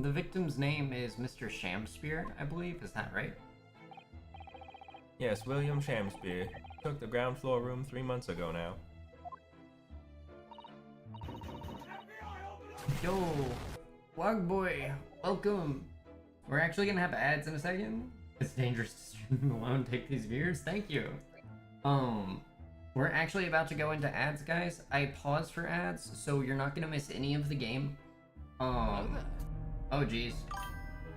The victim's name is Mr. Shamspear, I believe. Is that right? Yes, William Shamspear. Took the ground floor room 3 months ago now. Yo, Wog Boy, welcome. We're actually gonna have ads in a second. It's dangerous to stream alone. Take these viewers. Thank you. We're actually about to go into ads, guys. I paused for ads, so you're not gonna miss any of the game. Oh geez.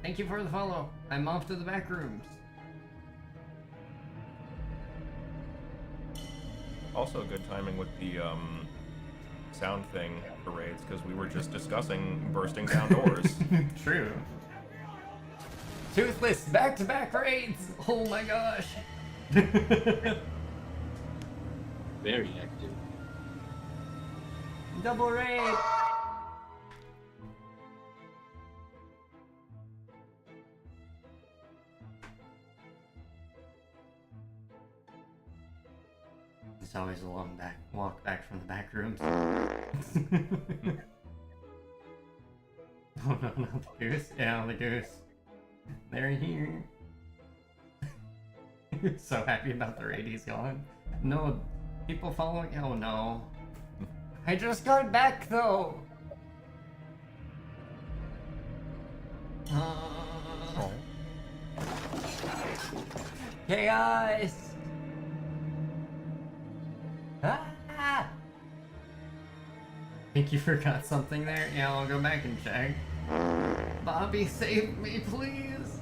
Thank you for the follow. I'm off to the back rooms. Also good timing with the, sound thing for raids, because we were just discussing bursting down doors. True. Toothless back-to-back raids. Oh my gosh. Very active. Double raid. It's always a long walk back from the back rooms. Oh no, not the goose. Yeah, the goose. They're here. So happy about the raid, he's gone. No, people following. Oh no. I just got back though. Oh. Chaos. Ah! Think you forgot something there? Yeah, I'll go back and check. Bobby, save me, please.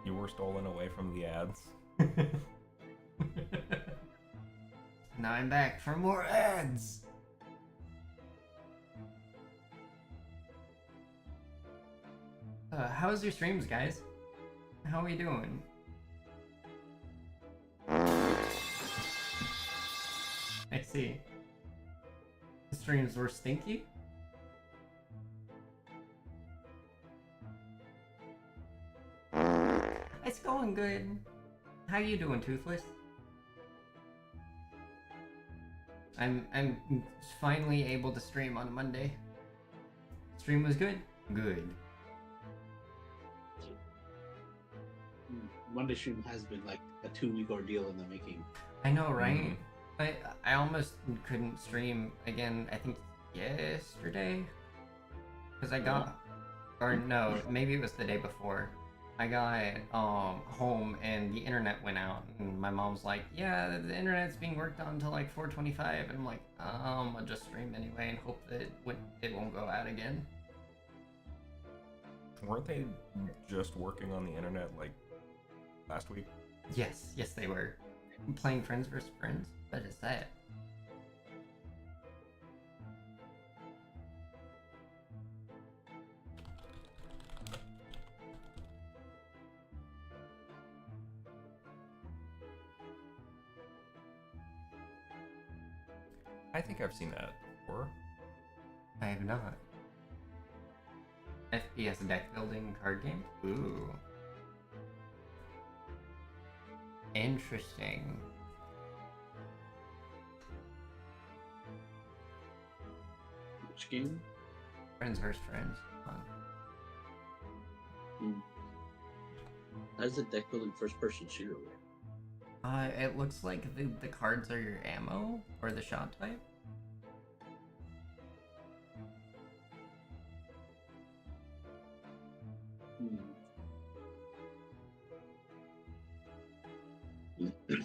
You were stolen away from the ads. Now I'm back for more ads. How's your streams, guys? How are we doing? I see. The streams were stinky? It's going good. How you doing, Toothless? I'm finally able to stream on a Monday. Stream was good? Good. Monday stream has been like a 2-week ordeal in the making. I know, right? I almost couldn't stream again, I think yesterday? Because I got, or no, maybe it was the day before. I got home and the internet went out and my mom's like, yeah, the internet's being worked on until like 4:25, and I'm like, I'll just stream anyway and hope that it won't go out again. Weren't they just working on the internet, like, last week? Yes, they were. Playing Friends vs. Friends? What is that? I think I've seen that before. I have not. FPS deck building card game? Ooh. Interesting. Which game? Friends vs. Friends. Fun. How's the deck building first person shooter work? It looks like the cards are your ammo or the shot type. Because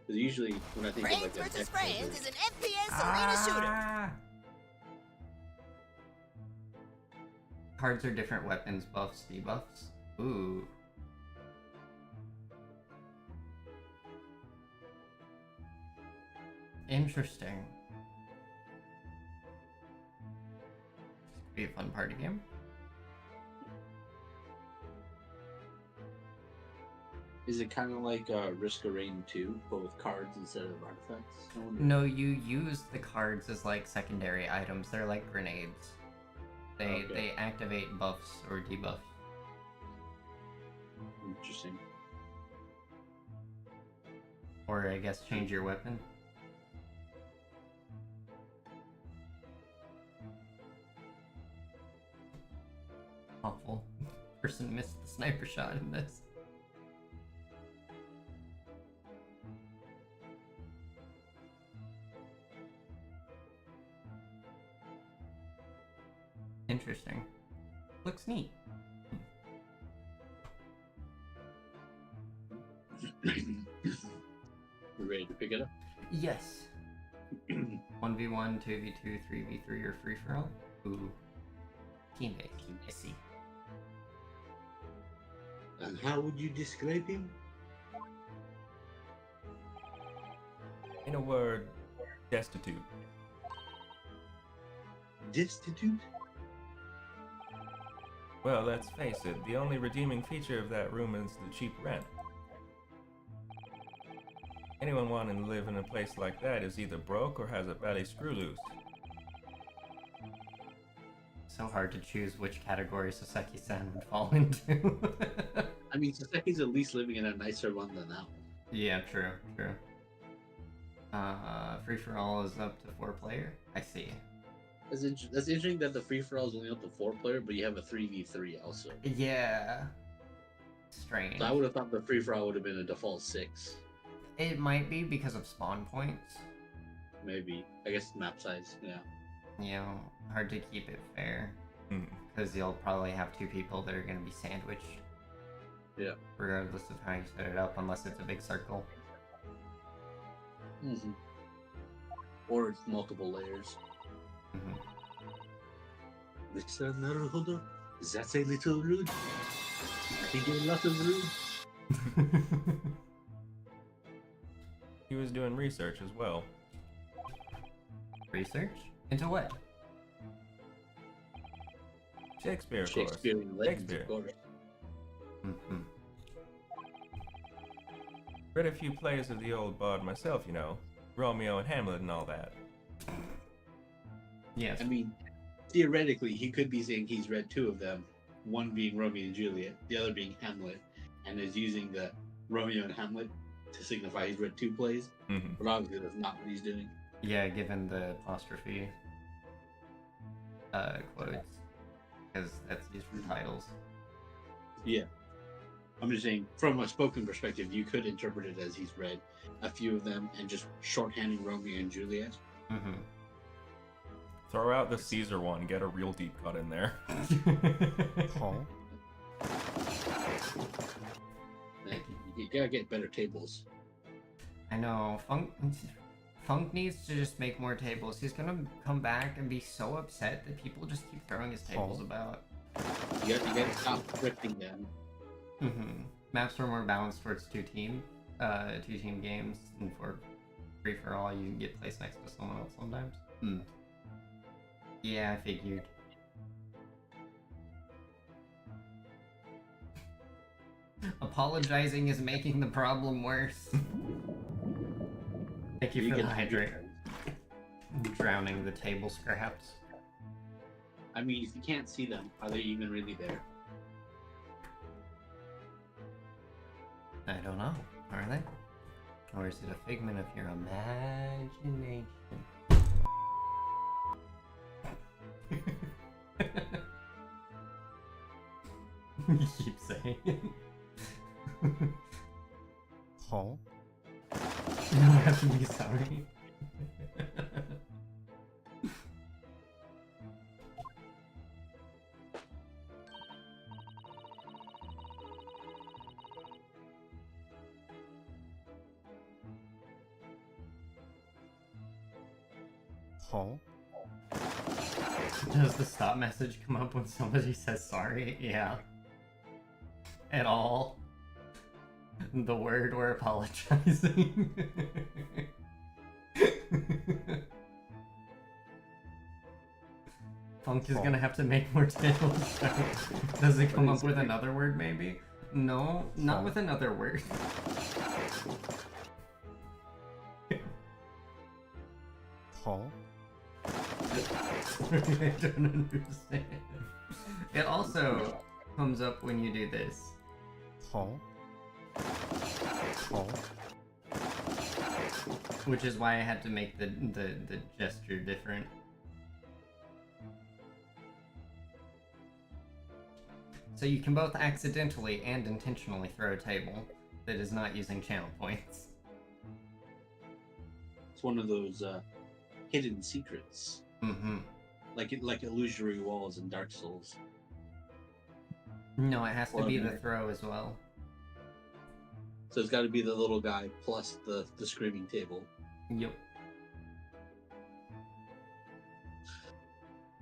usually when I think of Friends like a vs. deck Friends builder, is an FPS arena shooter. Ah! Cards are different weapons, buffs, debuffs. Ooh. Interesting. This could be a fun party game. is it kind of like Risk of Rain 2, but with cards instead of artifacts? I wonder. No, you use the cards as like secondary items. They're like grenades. They activate buffs or debuffs. Interesting. Or I guess change your weapon. Awful. Person missed the sniper shot in this. Interesting. Looks neat. You ready to pick it up? Yes. 1v1, 2v2, 3v3, or free for all? Ooh. Team based. I see. And how would you describe him? In a word, destitute. Destitute? Well, let's face it, the only redeeming feature of that room is the cheap rent. Anyone wanting to live in a place like that is either broke or has a belly screw loose. So hard to choose which category Soseki-san would fall into. I mean, Soseki's at least living in a nicer one than that one. Yeah, true, true. Free for all is up to 4-player. I see. That's interesting that the free for all is only up to 4-player, but you have a 3v3 also. Yeah. Strange. So I would have thought the free for all would have been a default 6. It might be because of spawn points. Maybe. I guess map size, yeah. You know, hard to keep it fair. Hmm. Because you'll probably have 2 people that are going to be sandwiched. Yeah. Regardless of how you set it up, unless it's a big circle. Mm-hmm. Or it's multiple layers. Mr. Naruhodo, that's a little rude. I think a lot of rude. He was doing research as well. Research? Into what? Shakespeare, of course. Shakespearean legends, Shakespeare. of course. Read a few plays of the old bard myself, you know. Romeo and Hamlet and all that. Yes. I mean, theoretically, he could be saying he's read 2 of them, one being Romeo and Juliet, the other being Hamlet, and is using the Romeo and Hamlet to signify he's read 2 plays. Mm-hmm. But obviously, that's not what he's doing. Yeah, given the apostrophe quotes, because that's used for titles. Yeah. I'm just saying, from a spoken perspective, you could interpret it as he's read a few of them and just shorthanding Romeo and Juliet. Mm-hmm. Throw out the Caesar one, get a real deep cut in there. Huh? You gotta get better tables. I know. Funk needs to just make more tables. He's gonna come back and be so upset that people just keep throwing his tables about. You gotta stop thrifting them. Maps were more balanced towards two-team games, and for free-for-all, you get placed next to someone else sometimes. Yeah, I figured. Apologizing is making the problem worse. Thank you for the hydrate. Drowning the table scraps. I mean, if you can't see them, are they even really there? I don't know. Are they? Or is it a figment of your imagination? You keep saying it. Huh? You don't have to be sorry. Huh? Does the stop message come up when somebody says sorry? Yeah. At all. The word we're apologizing. Funk is gonna have to make more tails. Does it come up with another word maybe? No, not with another word. Huh? I don't understand. It also comes up when you do this. Huh? Huh? Which is why I had to make the gesture different. So you can both accidentally and intentionally throw a table that is not using channel points. It's one of those hidden secrets, Mm-hmm. like illusory walls in Dark Souls. No, it has to be the Well, throw as well. So it's got to be the little guy plus the screaming table, Yep.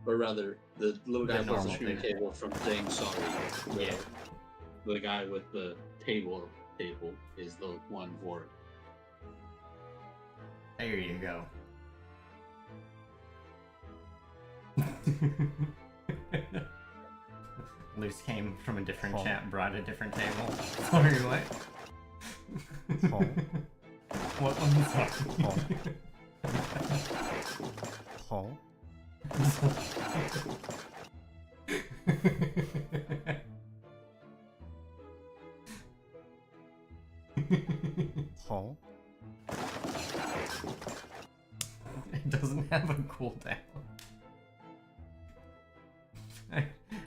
or rather, the little guy The plus the normal screaming table. table from saying sorry. Yeah. The guy with the table is the one for it. There you go. Luce came from a different Huh. chat, brought a different table. Sorry, what? Huh. What one? Sorry. Huh? Huh? It doesn't have a cooldown.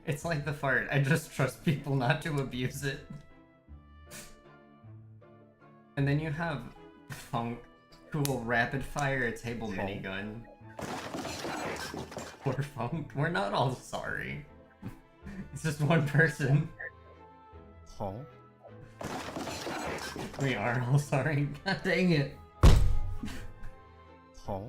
It's like the fart. I just trust people not to abuse it. And then you have Funk, cool rapid fire a table minigun. Poor Funk. We're not all sorry. It's just one person. Huh? We are all sorry. God dang it. Huh?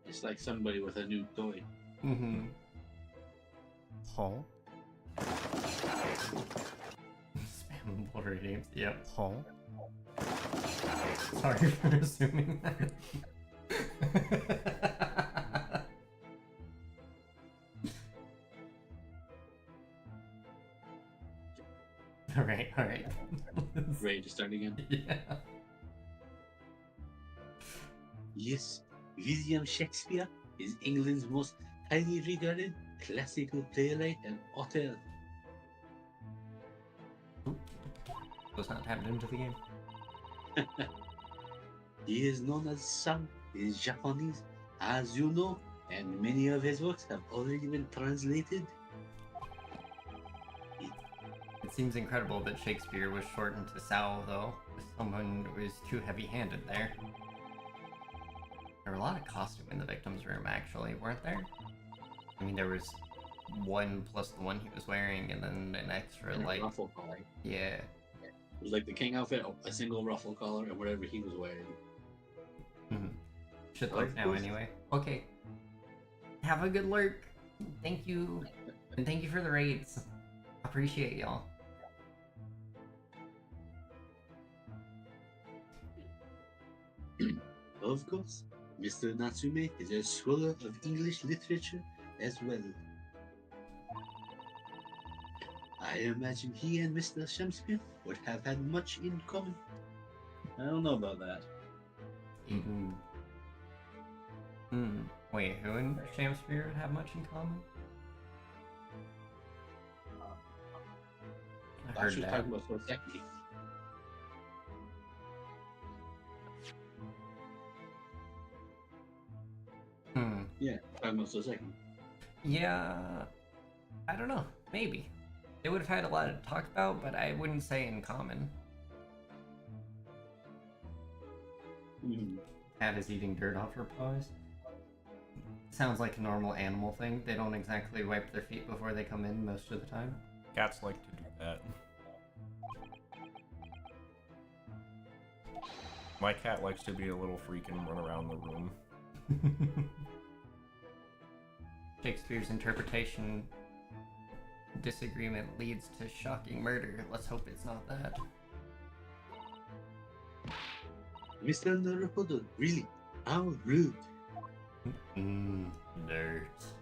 It's like somebody with a new toy. Mm-hmm. Huh? Spammable ratings. Yep. Huh? Sorry for assuming that. Alright. Ready to start again? Yeah. Yes, William Shakespeare is England's most highly regarded classical playwright and author. Was not tapped into the game. He is known as Sam in Japanese, as you know, and many of his works have already been translated. It seems incredible that Shakespeare was shortened to Sal, though. Someone was too heavy-handed there. There were a lot of costume in the victim's room, actually, weren't there? I mean, there was one plus the one he was wearing, and then an extra, And a like... ruffle collar. Yeah. It was like the king outfit, a single ruffle collar, and whatever he was wearing. Should lurk now, anyway. Okay. Have a good lurk. Thank you. And thank you for the raids. Appreciate y'all. Of course, Mr. Natsume is a scholar of English literature as well. I imagine he and Mr. Shakespeare would have had much in common. I don't know about that. Even. Wait, who and Shamsphere would have much in common? I I heard was that. talking about Soseki. Yeah, talking about Soseki. Yeah, I don't know. Maybe. They would have had a lot to talk about, but I wouldn't say in common. Cat is eating dirt off her paws. Sounds like a normal animal thing. They don't exactly wipe their feet before they come in most of the time. Cats like to do that. My cat likes to be a little freak and run around the room. Shakespeare's interpretation disagreement leads to shocking murder. Let's hope it's not that. Mr. Naruhodo, really? How rude. Nerds.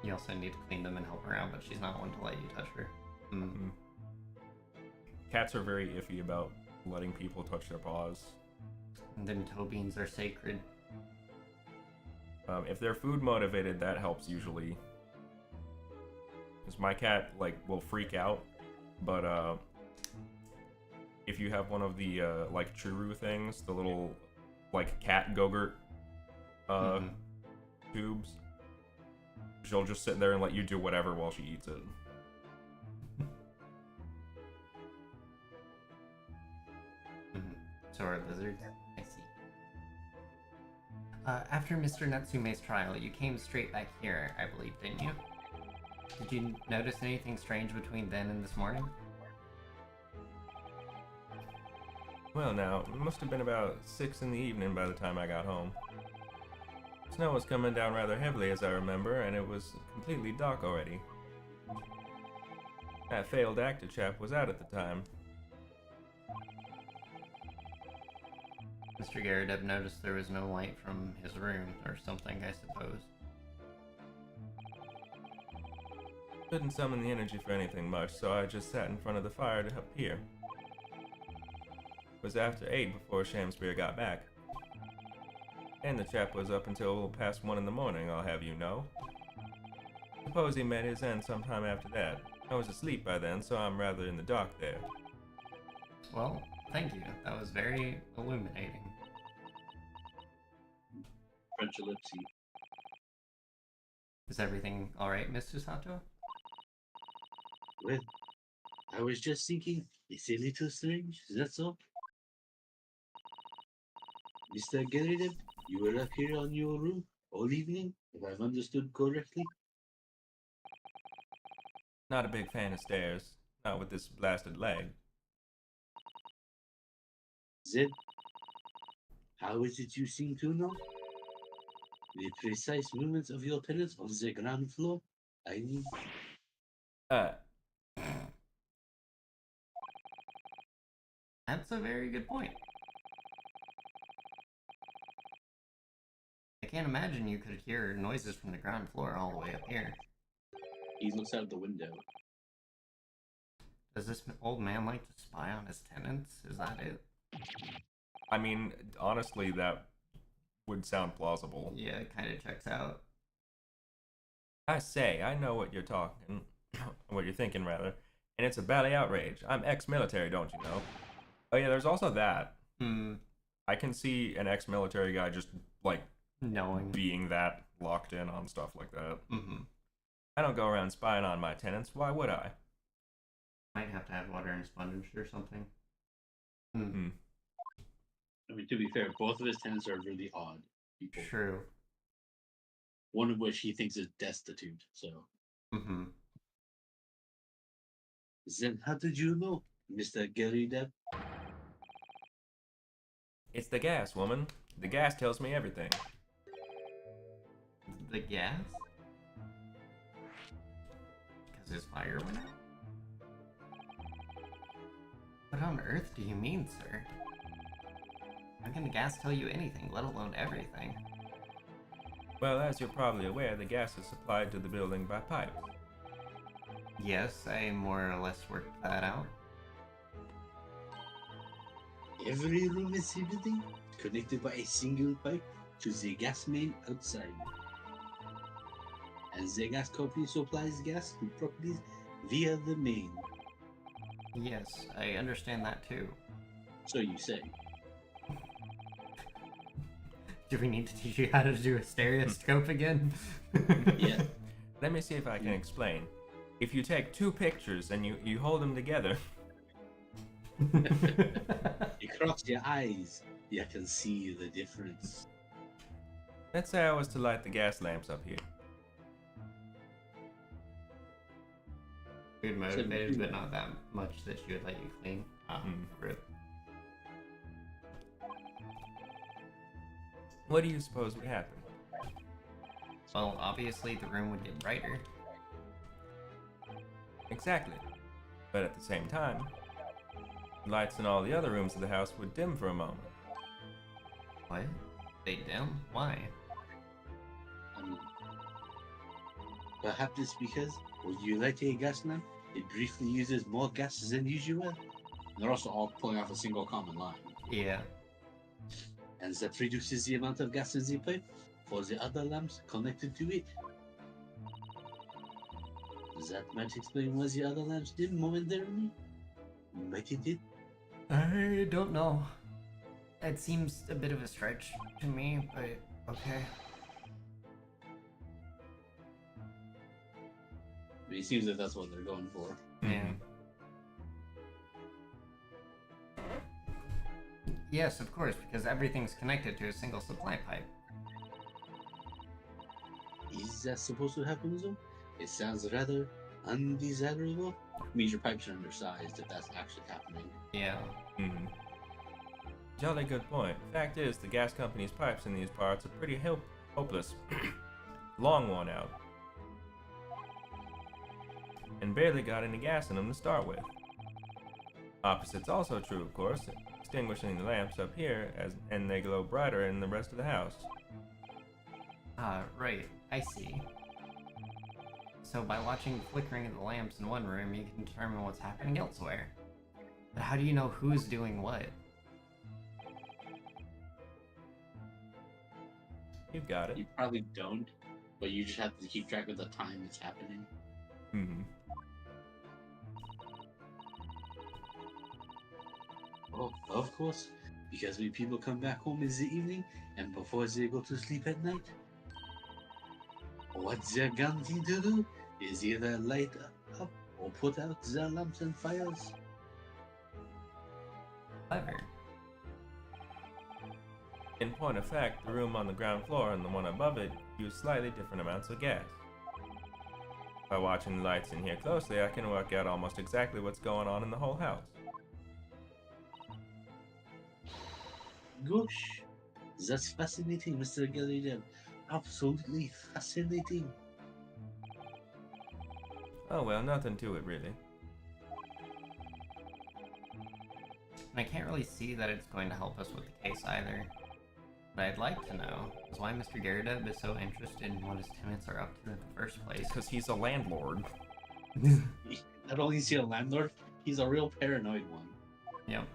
You also need to clean them and help her out, but she's not one to let you touch her. Cats are very iffy about letting people touch their paws. And then toe beans are sacred. If they're food motivated, that helps usually. Because my cat, like, will freak out, but, if you have one of the, like, churu things, the little, like, cat Go-Gurt, tubes, she'll just sit there and let you do whatever while she eats it. So are lizards? I see. After Mr. Natsume's trial, you came straight back here, I believe, didn't you? Did you notice anything strange between then and this morning? Well, now, it must have been about 6 in the evening by the time I got home. Snow was coming down rather heavily, as I remember, and it was completely dark already. That failed actor chap was out at the time. Mr. Garrideb noticed there was no light from his room, or something, I suppose. Couldn't summon the energy for anything much, so I just sat in front of the fire up here. It was after 8 before Shamsphere got back. And the chap was up until past 1 in the morning, I'll have you know. Suppose he met his end sometime after that. I was asleep by then, so I'm rather in the dark there. Well, thank you. That was very illuminating. French ellipse. Is everything alright, Mr. Sato? Well, I was just thinking, it's a little strange, that's all. Mr. Garrideb, you were up here on your room all evening, if I've understood correctly? Not a big fan of stairs. Not with this blasted leg. Then, how is it you seem to know? The precise movements of your tenants on the ground floor? I mean, That's a very good point. I can't imagine you could hear noises from the ground floor all the way up here. He looks out the window. Does this old man like to spy on his tenants? Is that it? I mean, honestly, that would sound plausible. Yeah, it kind of checks out. I say, I know what you're talking, what you're thinking rather, and it's a bally outrage. I'm ex-military, don't you know? Oh yeah, there's also that. I can see an ex-military guy just, like, Knowing. being that locked in on stuff like that. Mm-hmm. I don't go around spying on my tenants, why would I? Might have to have water and sponge or something. I mean, to be fair, both of his tenants are really odd people. True. One of which he thinks is destitute, so. Mm-hmm. then how did you know, Mr. Garrideb? It's the gas, woman. The gas tells me everything. The gas? Because his fire went out? What on earth do you mean, sir? How can the gas tell you anything, let alone everything? Well, as you're probably aware, the gas is supplied to the building by pipes. Yes, I more or less worked that out. Every room in the building connected by a single pipe to the gas main outside. And the gas company supplies gas to properties via the main. Yes, I understand that too. So you say. Do we need to teach you how to do a stereoscope again? Yeah. Let me see if I can explain. If you take two pictures and you hold them together, You cross your eyes, you can see the difference. let's say I was to light the gas lamps up here. Good motivated, but not that much that she would let you clean. Rip. What do you suppose would happen? Well, obviously the room would get brighter. Exactly. But at the same time, lights in all the other rooms of the house would dim for a moment. What? They dim? Why? I mean, perhaps it's because when you light a gas lamp, it briefly uses more gas than usual, They're also all pulling off a single common line. Yeah. and that reduces the amount of gas in the pipe for the other lamps connected to it. That might explain why the other lamps dim momentarily. Might it did? I don't know. It seems a bit of a stretch to me, but okay. I mean, it seems that that's what they're going for. Yeah. Yes, of course, because everything's connected to a single supply pipe. Is that supposed to happen though? It sounds rather undesirable. Means your pipes are undersized if that's actually happening. Yeah. Jolly good point. Fact is, the gas company's pipes in these parts are pretty hopeless. Long worn out. And barely got any gas in them to start with. Opposite's also true, of course, extinguishing the lamps up here and they glow brighter in the rest of the house. Ah, right. I see. So by watching the flickering of the lamps in one room, you can determine what's happening elsewhere. But how do you know who's doing what? You've got it. You probably don't, but you just have to keep track of the time it's happening. Oh, of course, because when people come back home in the evening and before they go to sleep at night, what they're going to do is either light up or put out their lamps and fires. Clever. In point of fact, the room on the ground floor and the one above it use slightly different amounts of gas. By watching the lights in here closely, I can work out almost exactly what's going on in the whole house. Gosh, that's fascinating, Mr. Galileo. Absolutely fascinating. Oh well, nothing to it really. And I can't really see that it's going to help us with the case either. What I'd like to know is why Mr. Garrett is so interested in what his tenants are up to in the first place. Because he's a landlord. Not only is he a landlord, he's a real paranoid one. Yep.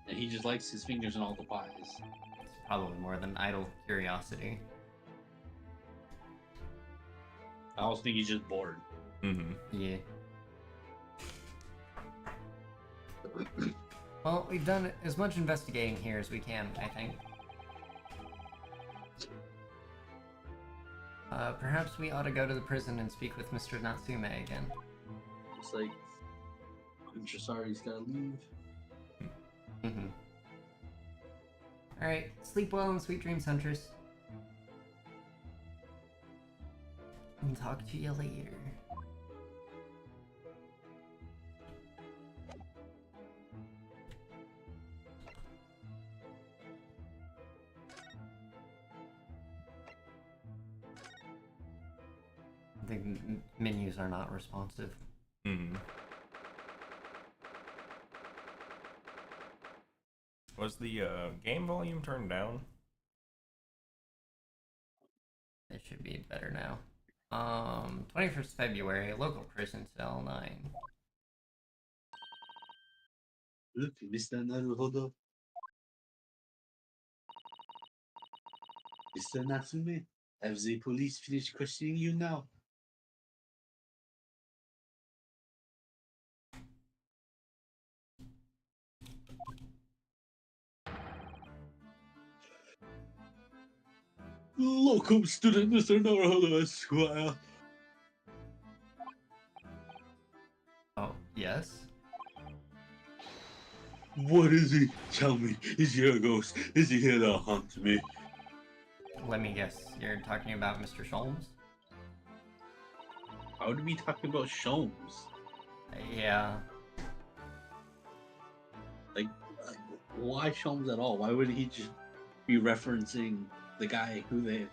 And he just likes his fingers in all the pies. It's probably more than idle curiosity. I also think he's just bored. Yeah. Well, we've done as much investigating here as we can, I think. Perhaps we ought to go to the prison and speak with Mr. Natsume again. It's like, I'm just sorry he's gotta leave. Alright, sleep well and sweet dreams, Huntress. And talk to you later. The menus are not responsive. Was Was the game volume turned down? It should be better now. 21st February, local prison cell 9. Look, Mr. Naruhodo. Mr. Natsume, have the police finished questioning you now? Welcome, student Mr. Naruhodo, Esquire. Oh, yes? What is he? Tell me, is he a ghost? Is he here to haunt me? Let me guess, you're talking about Mr. Sholmes? How would we talk about Sholmes? Yeah. Like, why Sholmes at all? Why would he just be referencing the guy who they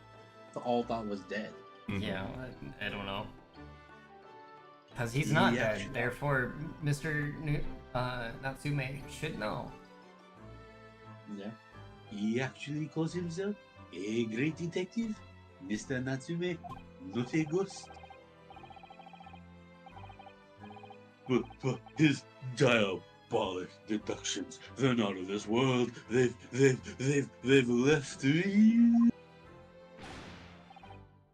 all thought was dead? Yeah, I don't know. Because he's not Yeah, dead, sure. therefore Mr. Natsume should know. Yeah. He actually calls himself a great detective? Mr. Natsume, not a ghost? But his diabolic deductions, they're not of this world. They've left me.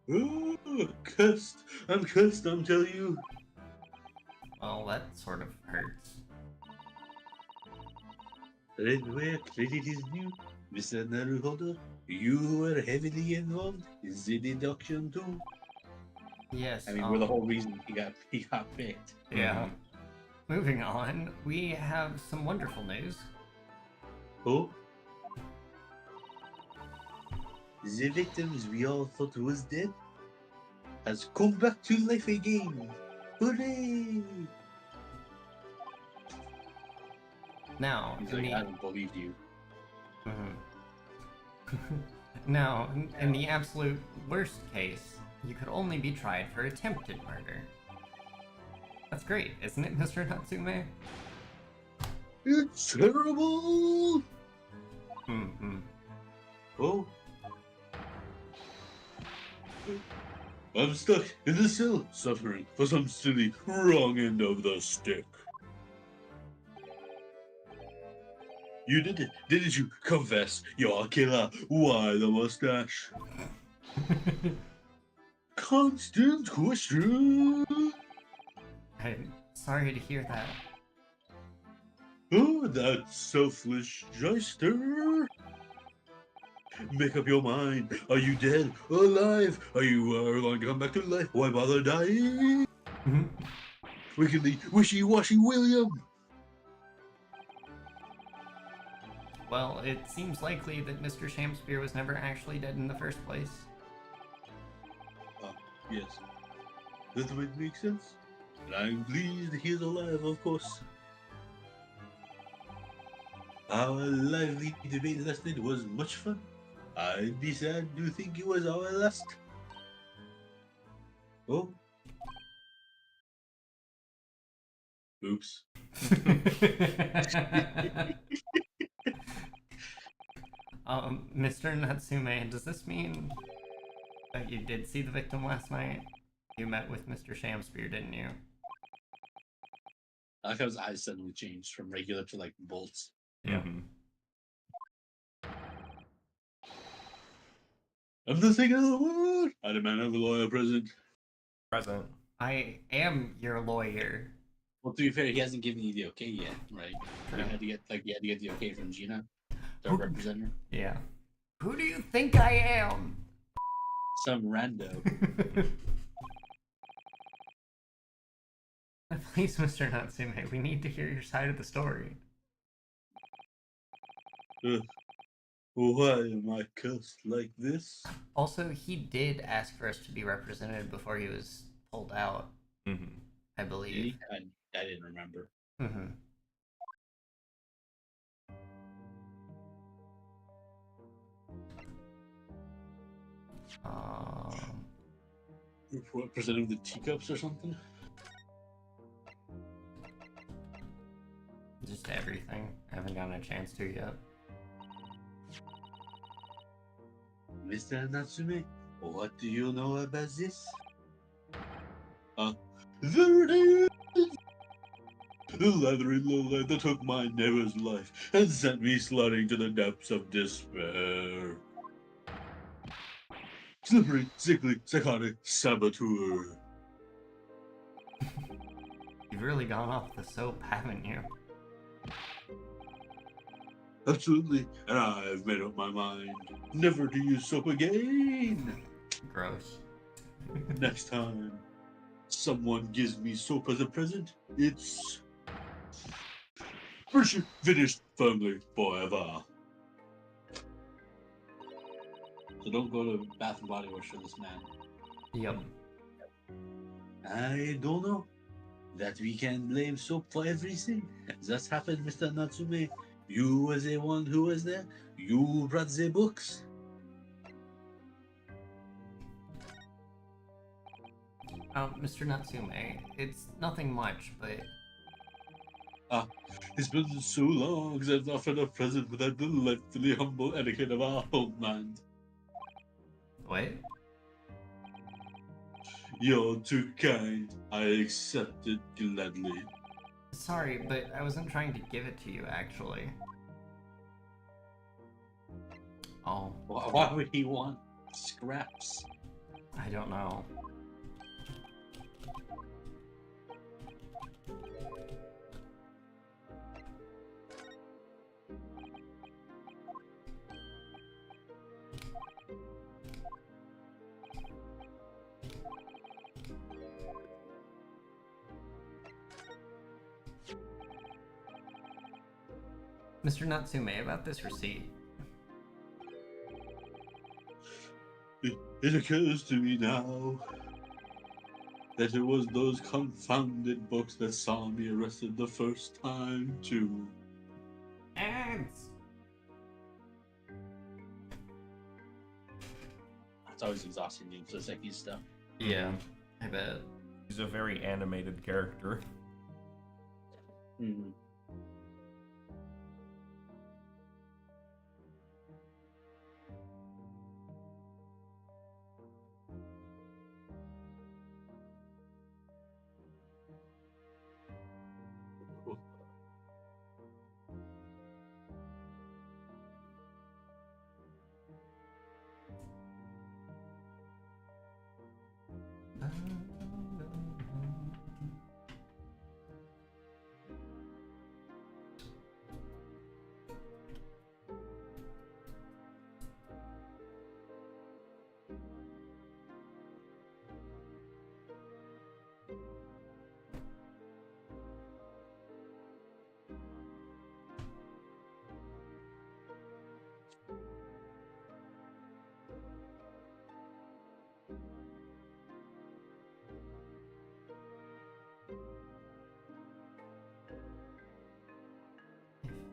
Oh, cursed. I'm cursed, I'm telling you. Well, that sort of hurts. Then where credit is due, Mr. Naruhodo, you were heavily involved in the deduction too. Yes, I mean, we're the whole reason he got picked. Yeah. Moving on, we have some wonderful news. Oh? The victims we all thought was dead has come back to life again. Hooray! Now, He's in like, the... I don't believe you. Now, in the absolute worst case, you could only be tried for attempted murder. That's great, isn't it, Mr. Natsume? It's terrible! Oh? I'm stuck in the cell, suffering for some silly wrong end of the stick. You did it, didn't you? Confess, you're a killer. Why the mustache? Constant question. I'm sorry to hear that. Oh, that selfish jester. Make up your mind. Are you dead? Alive? Are you going to come back to life? Why bother dying? Wickedly wishy-washy William. Well, it seems likely that Mr. Shamspear was never actually dead in the first place. Yes. That would make sense. And I'm pleased he's alive, of course. Our lively debate last night was much fun. I'd be sad to think it was our last. Oh? Oops. Mr. Natsume, does this mean that you did see the victim last night? You met with Mr. Shamspear, didn't you? I like how his eyes suddenly changed from regular to like bolts. Yeah. I'm the thing of the word. I demand of the lawyer present. Present. I am your lawyer. Well, to be fair, he hasn't given you the okay yet, right? True. You had to get the okay from Gina, the representative. Yeah. Who do you think I am? Some rando. Please, Mr. Natsume, we need to hear your side of the story. Why am I cursed like this? Also, he did ask for us to be represented before he was pulled out, I believe. I didn't remember. Representing the teacups or something? Just everything. I haven't gotten a chance to yet. Mr. Natsume, what do you know about this? There it is! The leathery lily that took my neighbor's life and sent me sliding to the depths of despair. Slippery, sickly, psychotic saboteur. You've really gone off the soap, haven't you? Absolutely, and I've made up my mind never to use soap again. Gross. Next time someone gives me soap as a present, it's finished firmly forever. So don't go to Bath and Body Works for this man. Yep. I don't know that we can blame soap for everything. That's happened, Mr. Natsume. You was the one who was there. You brought the books. Mr. Natsume, it's nothing much, but It's been so long since I've offered a present with that delightfully humble etiquette of our homeland. what? You're too kind. I accept it gladly. Sorry, but I wasn't trying to give it to you, actually. Oh, Why would he want scraps? I don't know. Mr. Natsume, about this receipt. It occurs to me now that it was those confounded books that saw me arrested the first time, too. Ads! It's always exhausting doing Soseki stuff. Yeah, I bet. He's a very animated character. Mm-hmm.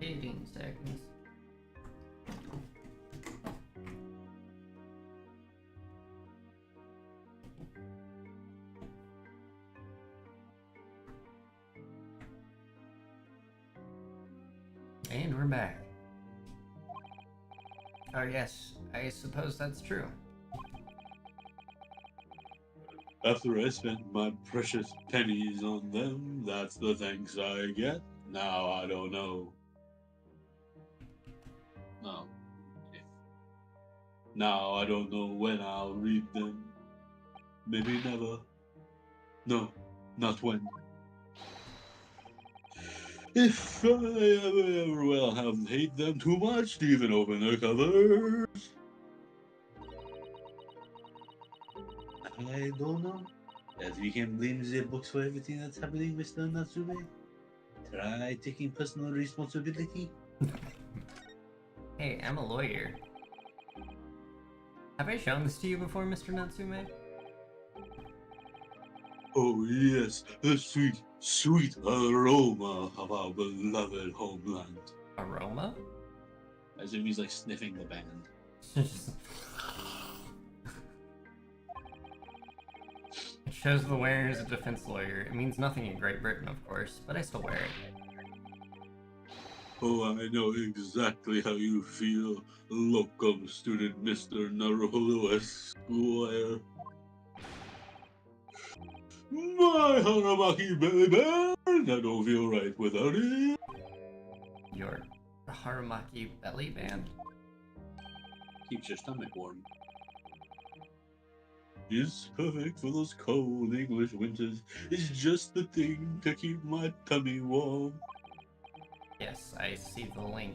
Fifteen seconds. And we're back. Oh yes, I suppose that's true. After I spent my precious pennies on them, that's the thanks I get. Now I don't know. Oh. Now I don't know when I'll read them. Maybe never. No, not when. If I ever will have hate them too much to even open their covers. I don't know. That we can blame the books for everything that's happening, Mr. Natsume. Try taking personal responsibility. Hey, I'm a lawyer. Have I shown this to you before, Mr. Natsume? Oh yes, the sweet, sweet aroma of our beloved homeland. Aroma? I assume he's like sniffing the band. It shows the wearer is a defense lawyer. It means nothing in Great Britain, of course, but I still wear it. Oh, I know exactly how you feel, locum student Mr. Naruhodo Esquire. My Haramaki belly band! I don't feel right without it. Your Harumaki belly band? Keeps your stomach warm. It's perfect for those cold English winters. It's just the thing to keep my tummy warm. Yes, I see the link.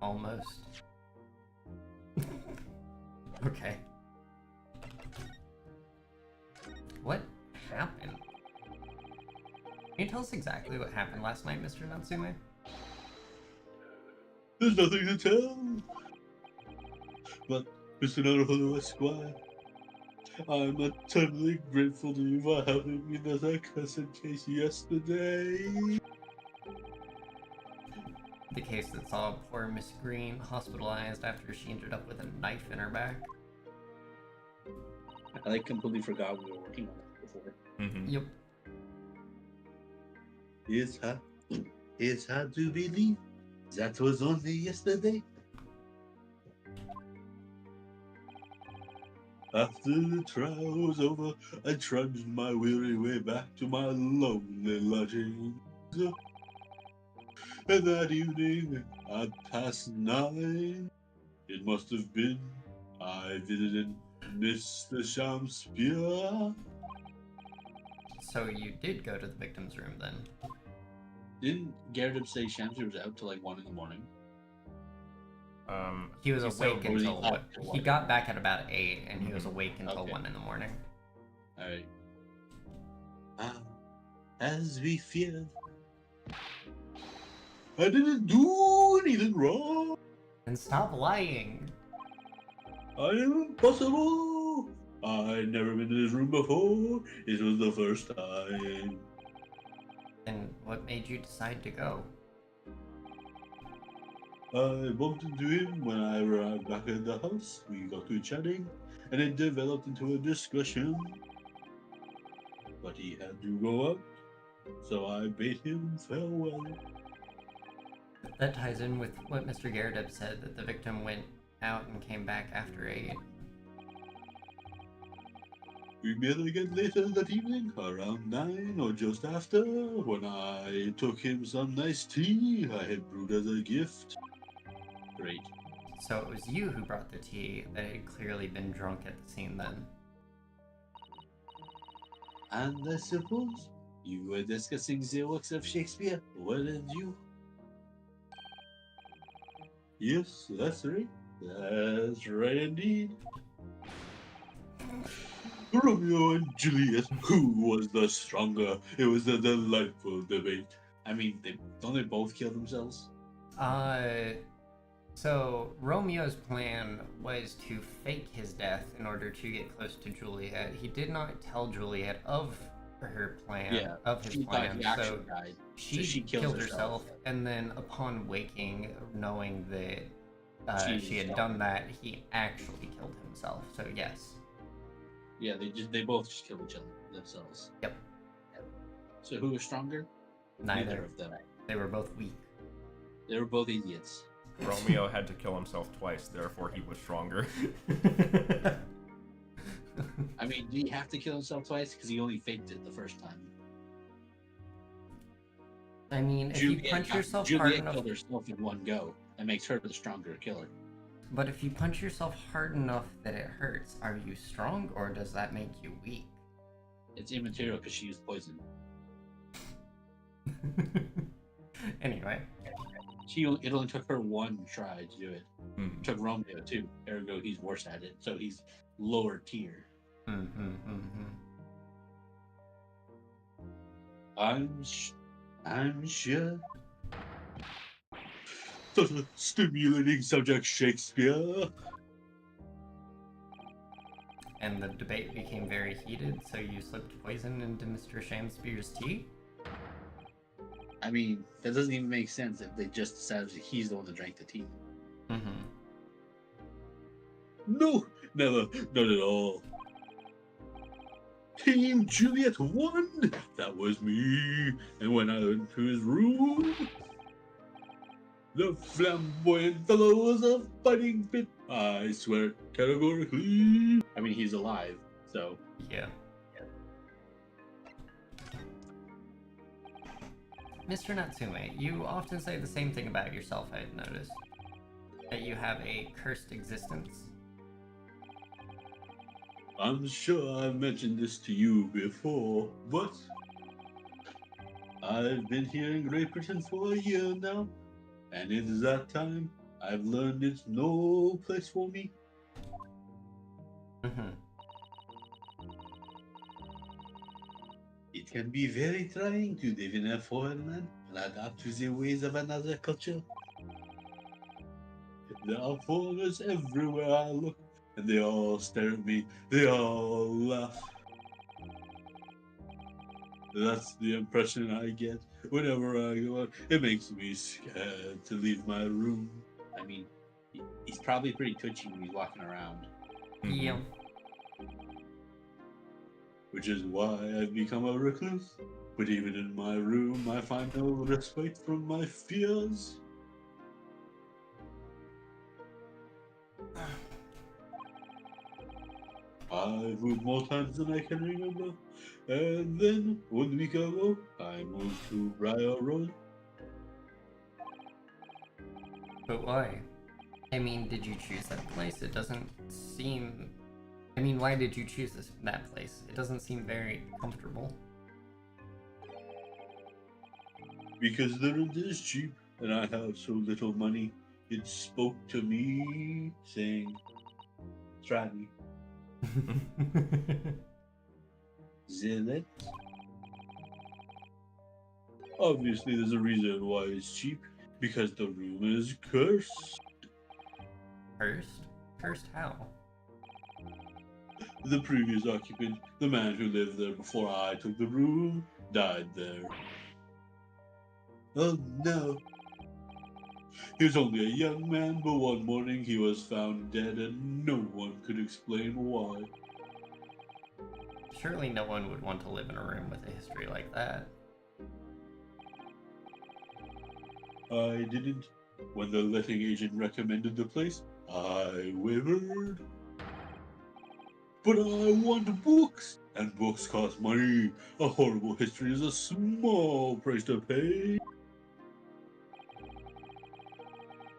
Almost. Okay. What happened? Can you tell us exactly what happened last night, Mr. Natsume? There's nothing to tell. But, Mr. Naruhodo Esquire, I'm eternally grateful to you for helping me in that cursed case yesterday. The case that saw poor Miss Green hospitalized after she ended up with a knife in her back. I like completely forgot we were working on that before. Mm-hmm. Yep. It's hard to believe that was only yesterday. After the trial was over, I trudged my weary way back to my lonely lodgings. And that evening, at past 9, it must have been, I visited Mr. Shamspear. So you did go to the victim's room then? Didn't Garrett say Shamsi was out till like 1 in the morning? He was so awake was he until up till he what? got back at about 8, and he was awake until Okay. 1 in the morning. Alright. As we feared, I didn't do anything wrong. And stop lying! I am impossible. I'd never been to this room before. This was the first time. And what made you decide to go? I bumped into him when I arrived back at the house. We got to chatting, and it developed into a discussion. But he had to go out, so I bade him farewell. That ties in with what Mr. Garrett said, that the victim went out and came back after 8. We met again later that evening, around 9 or just after, when I took him some nice tea I had brewed as a gift. Great. So it was you who brought the tea that had clearly been drunk at the scene then. And I suppose you were discussing the works of Shakespeare, weren't you? Yes, that's right. That's right indeed. Romeo and Juliet, who was the stronger? It was a delightful debate. I mean, don't they both kill themselves? So Romeo's plan was to fake his death in order to get close to Juliet. He did not tell Juliet of her plan, of his She thought plan, he so actually died. she killed herself, and then upon waking, knowing that she had done that, he actually killed himself. So yes. Yeah, they both just killed each other themselves. Yep. So who was stronger? Neither of them. They were both weak. They were both idiots. Romeo had to kill himself twice, therefore he was stronger. I mean, do he have to kill himself twice? Because he only faked it the first time. I mean, if you punch yourself hard Juliet enough, killed herself in one go. That makes her the stronger killer. but if you punch yourself hard enough that it hurts, are you strong or does that make you weak? It's immaterial because she used poison. Anyway. It only took her one try to do it. It took Romeo too. Ergo, he's worse at it. So he's lower tier. I'm sure. Such a stimulating subject, Shakespeare. And the debate became very heated, so you slipped poison into Mr. Shamspear's tea? I mean, that doesn't even make sense if they just decided he's the one that drank the tea. No, never, not at all. Team Juliet won. That was me. And when I went to his room, The flamboyant fellow was a fighting fit. I swear, categorically. I mean, he's alive, so Yeah. Mr. Natsume, you often say the same thing about yourself, I've noticed. That you have a cursed existence. I'm sure I've mentioned this to you before, but I've been here in Great Britain for a year now, and in that time, I've learned it's no place for me. Mm-hmm. It can be very trying to live in a foreign land and adapt to the ways of another culture. There are foreigners everywhere I look, and they all stare at me. They all laugh. That's the impression I get whenever I go out. It makes me scared to leave my room. I mean, he's probably pretty twitchy when he's walking around. Yeah. Which is why I've become a recluse. But even in my room, I find no respite from my fears. I've moved more times than I can remember. And then, 1 week ago, I moved to Briar Road. But why? I mean, did you choose that place? It doesn't seem... I mean, why did you choose that place? It doesn't seem very comfortable. Because the rent is cheap, and I have so little money. It spoke to me, saying, try me. Zealot. Obviously, there's a reason why it's cheap. Because the room is cursed. Cursed? Cursed how? The previous occupant, the man who lived there before I took the room, died there. Oh no. He was only a young man, but one morning he was found dead and no one could explain why. Surely no one would want to live in a room with a history like that. I didn't. When the letting agent recommended the place, I wavered. But I want books, and books cost money. A horrible history is a small price to pay.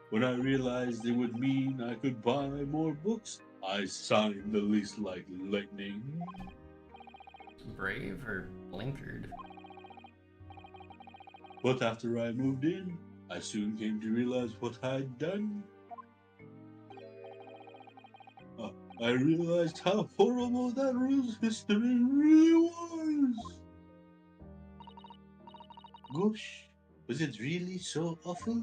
When I realized it would mean I could buy more books, I signed the lease like lightning. Brave or blinkered? But after I moved in, I soon came to realize what I'd done. I realized how horrible that room's history really was. Gosh, was it really so awful?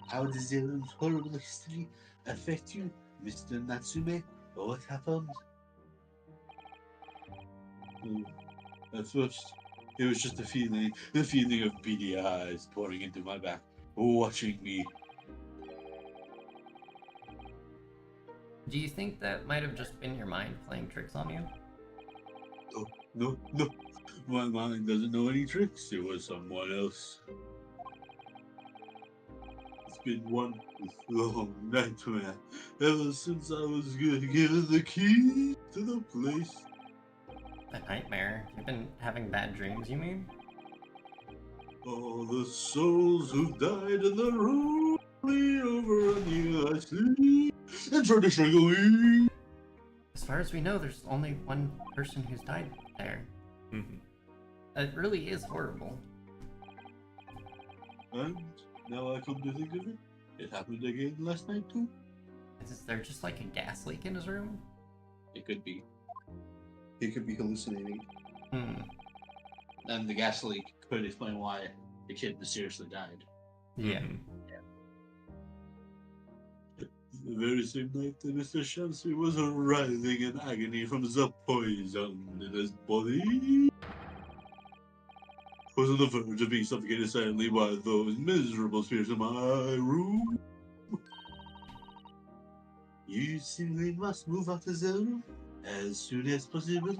How does the room's horrible history affect you, Mr. Natsume? What happened? At first, it was just the feeling of beady eyes pouring into my back, watching me. Do you think that might have just been your mind playing tricks on you? No. My mind doesn't know any tricks. It was someone else. It's been one long nightmare ever since I was given the key to the place. A nightmare? You've been having bad dreams, you mean? All the souls who died in the room lean over on you, I sleep and try to strangle me. As far as we know, there's only one person who's died there. It really is horrible. And now I come to think of it, it happened again last night too. Is there just like a gas leak in his room? It could be. He could be hallucinating. And the gas leak could explain why the kid mysteriously died. Yeah. The very same night that Mr. Shamsi was writhing in agony from the poison in his body, was on the verge of being suffocated silently by those miserable spirits in my room. You simply must move out of the room. As soon as possible?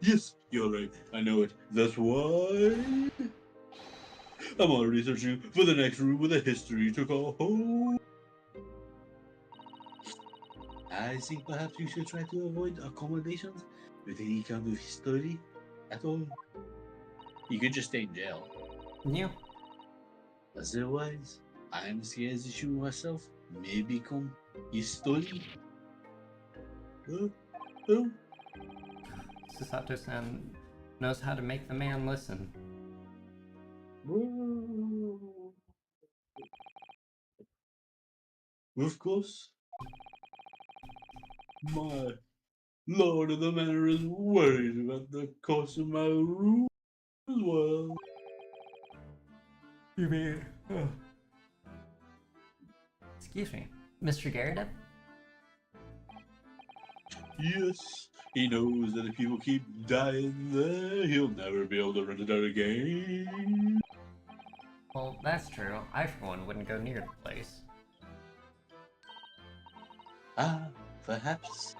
Yes, you're right. I know it. That's why I'm already searching for the next room with a history to call home. I think perhaps you should try to avoid accommodations with any kind of history at all. You could just stay in jail. Yeah. Otherwise, I'm scared that you myself may become history. Oh, oh. Susato-san knows how to make the man listen. Of course. My Lord of the Manor is worried about the cost of my room as well. You mean? Excuse me, Mr. Garrett? Yes, he knows that if people keep dying there, he'll never be able to rent it out again. Well, that's true. I, for one, wouldn't go near the place. Ah, perhaps.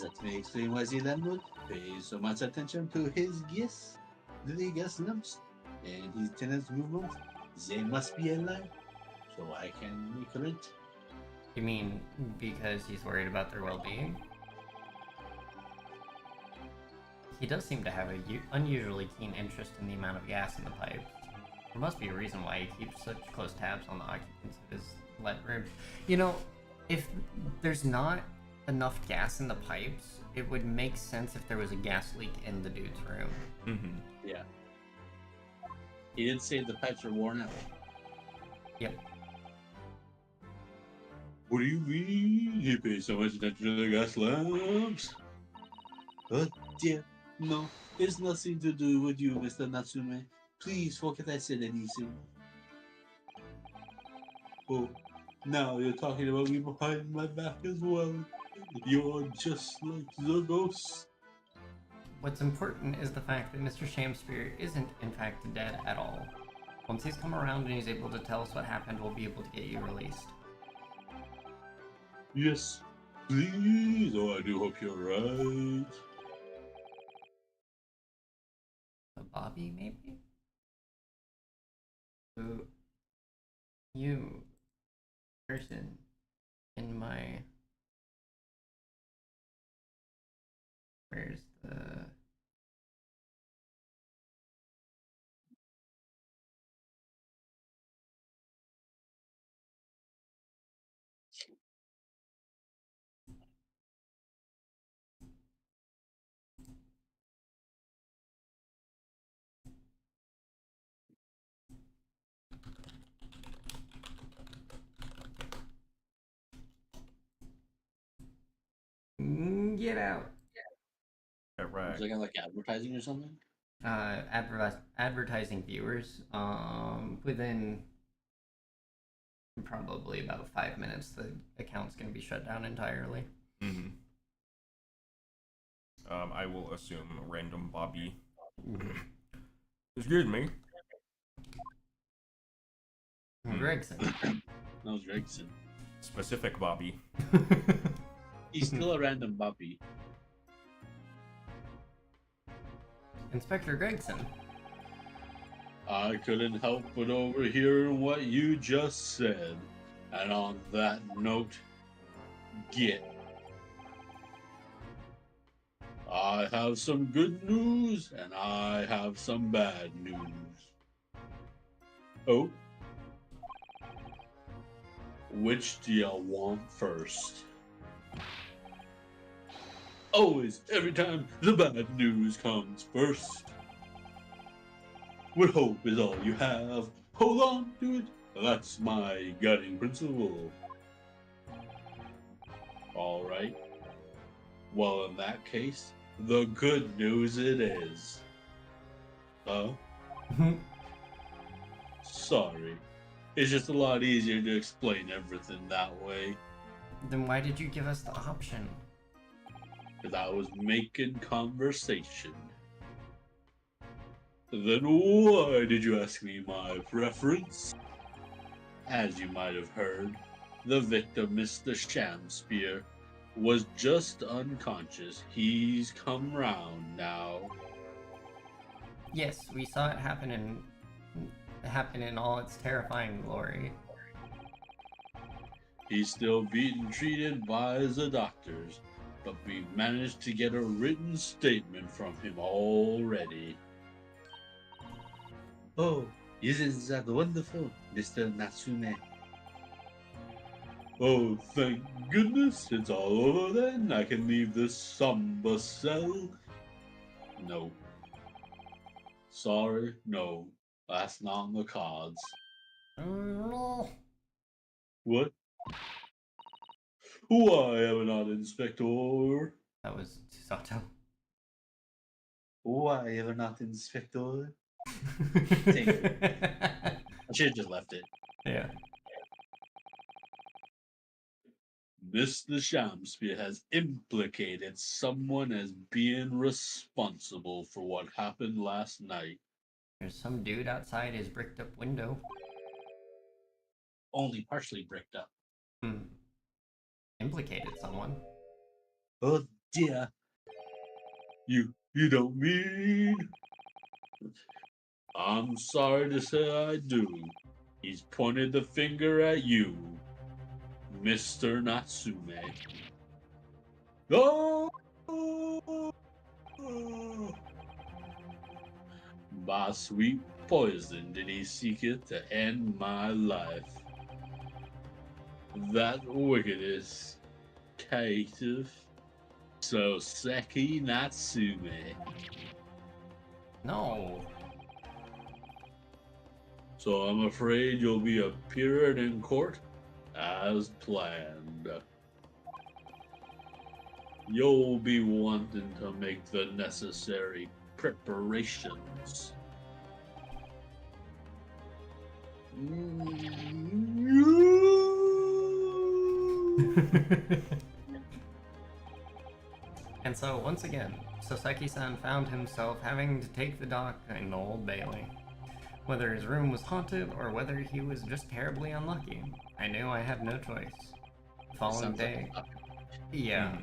That may explain why the landlord pays so much attention to his guests, the gas lamps, and his tenants' movement. They must be alive, so I can make rent. You mean because he's worried about their well-being? He does seem to have an unusually keen interest in the amount of gas in the pipes. There must be a reason why he keeps such close tabs on the occupants of his let room. You know, if there's not enough gas in the pipes, it would make sense if there was a gas leak in the dude's room. Mm-hmm. Yeah. He did say the pipes are worn out. Yep. What do you mean? He pays so much attention to the gas lamps? Oh dear, no, it's nothing to do with you, Mr. Natsume. Please forget I said anything. Oh, now you're talking about me behind my back as well. You're just like the ghost. What's important is the fact that Mr. Shamspear isn't, in fact, dead at all. Once he's come around and he's able to tell us what happened, we'll be able to get you released. Yes, please. Oh, I do hope you're right. Bobby, maybe? Who? You. Person. In my... Where's the... Get out. Yeah, right. Was it like advertising or something? Advertising viewers. Within probably about 5 minutes, the account's going to be shut down entirely. Mm-hmm. I will assume random Bobby. Excuse me. Gregson. That was Gregson. Specific Bobby. He's still a random Bobby. Inspector Gregson. I couldn't help but overhear what you just said. And on that note, get. I have some good news and I have some bad news. Oh? Which do you want first? Always, every time, the bad news comes first. What hope is all you have? Hold on to it. That's my guiding principle. Alright. Well, in that case, the good news it is. Huh? Sorry. It's just a lot easier to explain everything that way. Then why did you give us the option? Because I was making conversation. Then why did you ask me my preference? As you might have heard, the victim, Mr. Shamspear, was just unconscious. He's come round now. Yes, we saw it happen in all its terrifying glory. He's still being treated by the doctors, but we managed to get a written statement from him already. Oh, isn't that wonderful, Mr. Natsume? Oh, thank goodness, it's all over then. I can leave this somber cell. No. Sorry, no. That's not on the cards. No. What? Why am I not Inspector? That was Sato. Why am I not Inspector? I should have just left it. Yeah. Mr. Shamspeare has implicated someone as being responsible for what happened last night. There's some dude outside his bricked up window. Only partially bricked up. Implicated someone. Oh dear. You don't mean? I'm sorry to say I do. He's pointed the finger at you, Mr. Natsume. Oh! By sweet poison did he seek it to end my life. That wickedest caitiff, Soseki Natsume. No. So I'm afraid you'll be appearing in court as planned. You'll be wanting to make the necessary preparations. And so, once again, Soseki-san found himself having to take the dock in Old Bailey. Whether his room was haunted or whether he was just terribly unlucky, I knew I had no choice. The following day,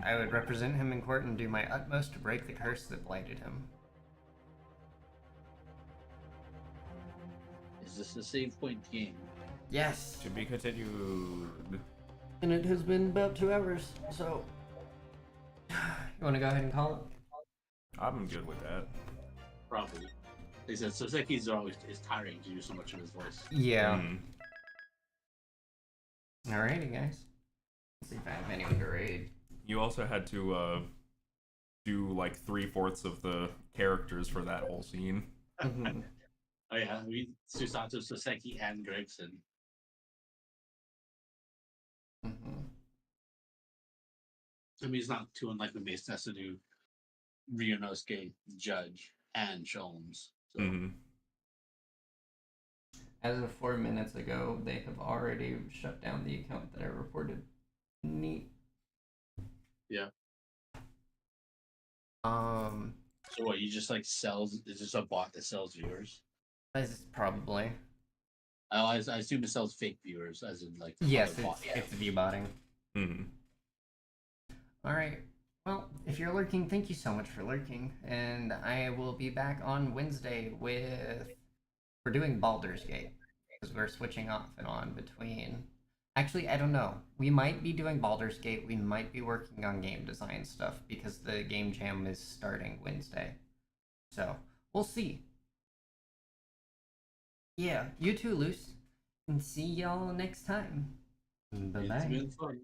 I would represent him in court and do my utmost to break the curse that blighted him. Is this a save point game? Yes! To be continued. And it has been about 2 hours, so... You want to go ahead and call it? I'm good with that. Probably. They said Soseki's is tiring to use so much of his voice. Yeah. Alrighty, guys. Let's see if I have anyone to raid. You also had to do like 3/4 of the characters for that whole scene. Oh yeah, we Susato, Soseki, and Gregson. I mean, it's not too unlikely Mace has to do Ryunosuke, Judge, and Sholmes. So. As of 4 minutes ago, they have already shut down the account that I reported. Neat. Yeah. So what, you just like sells, is this a bot that sells viewers? Probably. I assume it sells fake viewers, as in like... Yes, it's view-botting. Mm-hmm. Alright. Well, if you're lurking, thank you so much for lurking. And I will be back on Wednesday with... We're doing Baldur's Gate. Because we're switching off and on between... Actually, I don't know. We might be doing Baldur's Gate. We might be working on game design stuff. Because the game jam is starting Wednesday. So, we'll see. Yeah, you too, Luce. And see y'all next time. Bye-bye. It's been fun.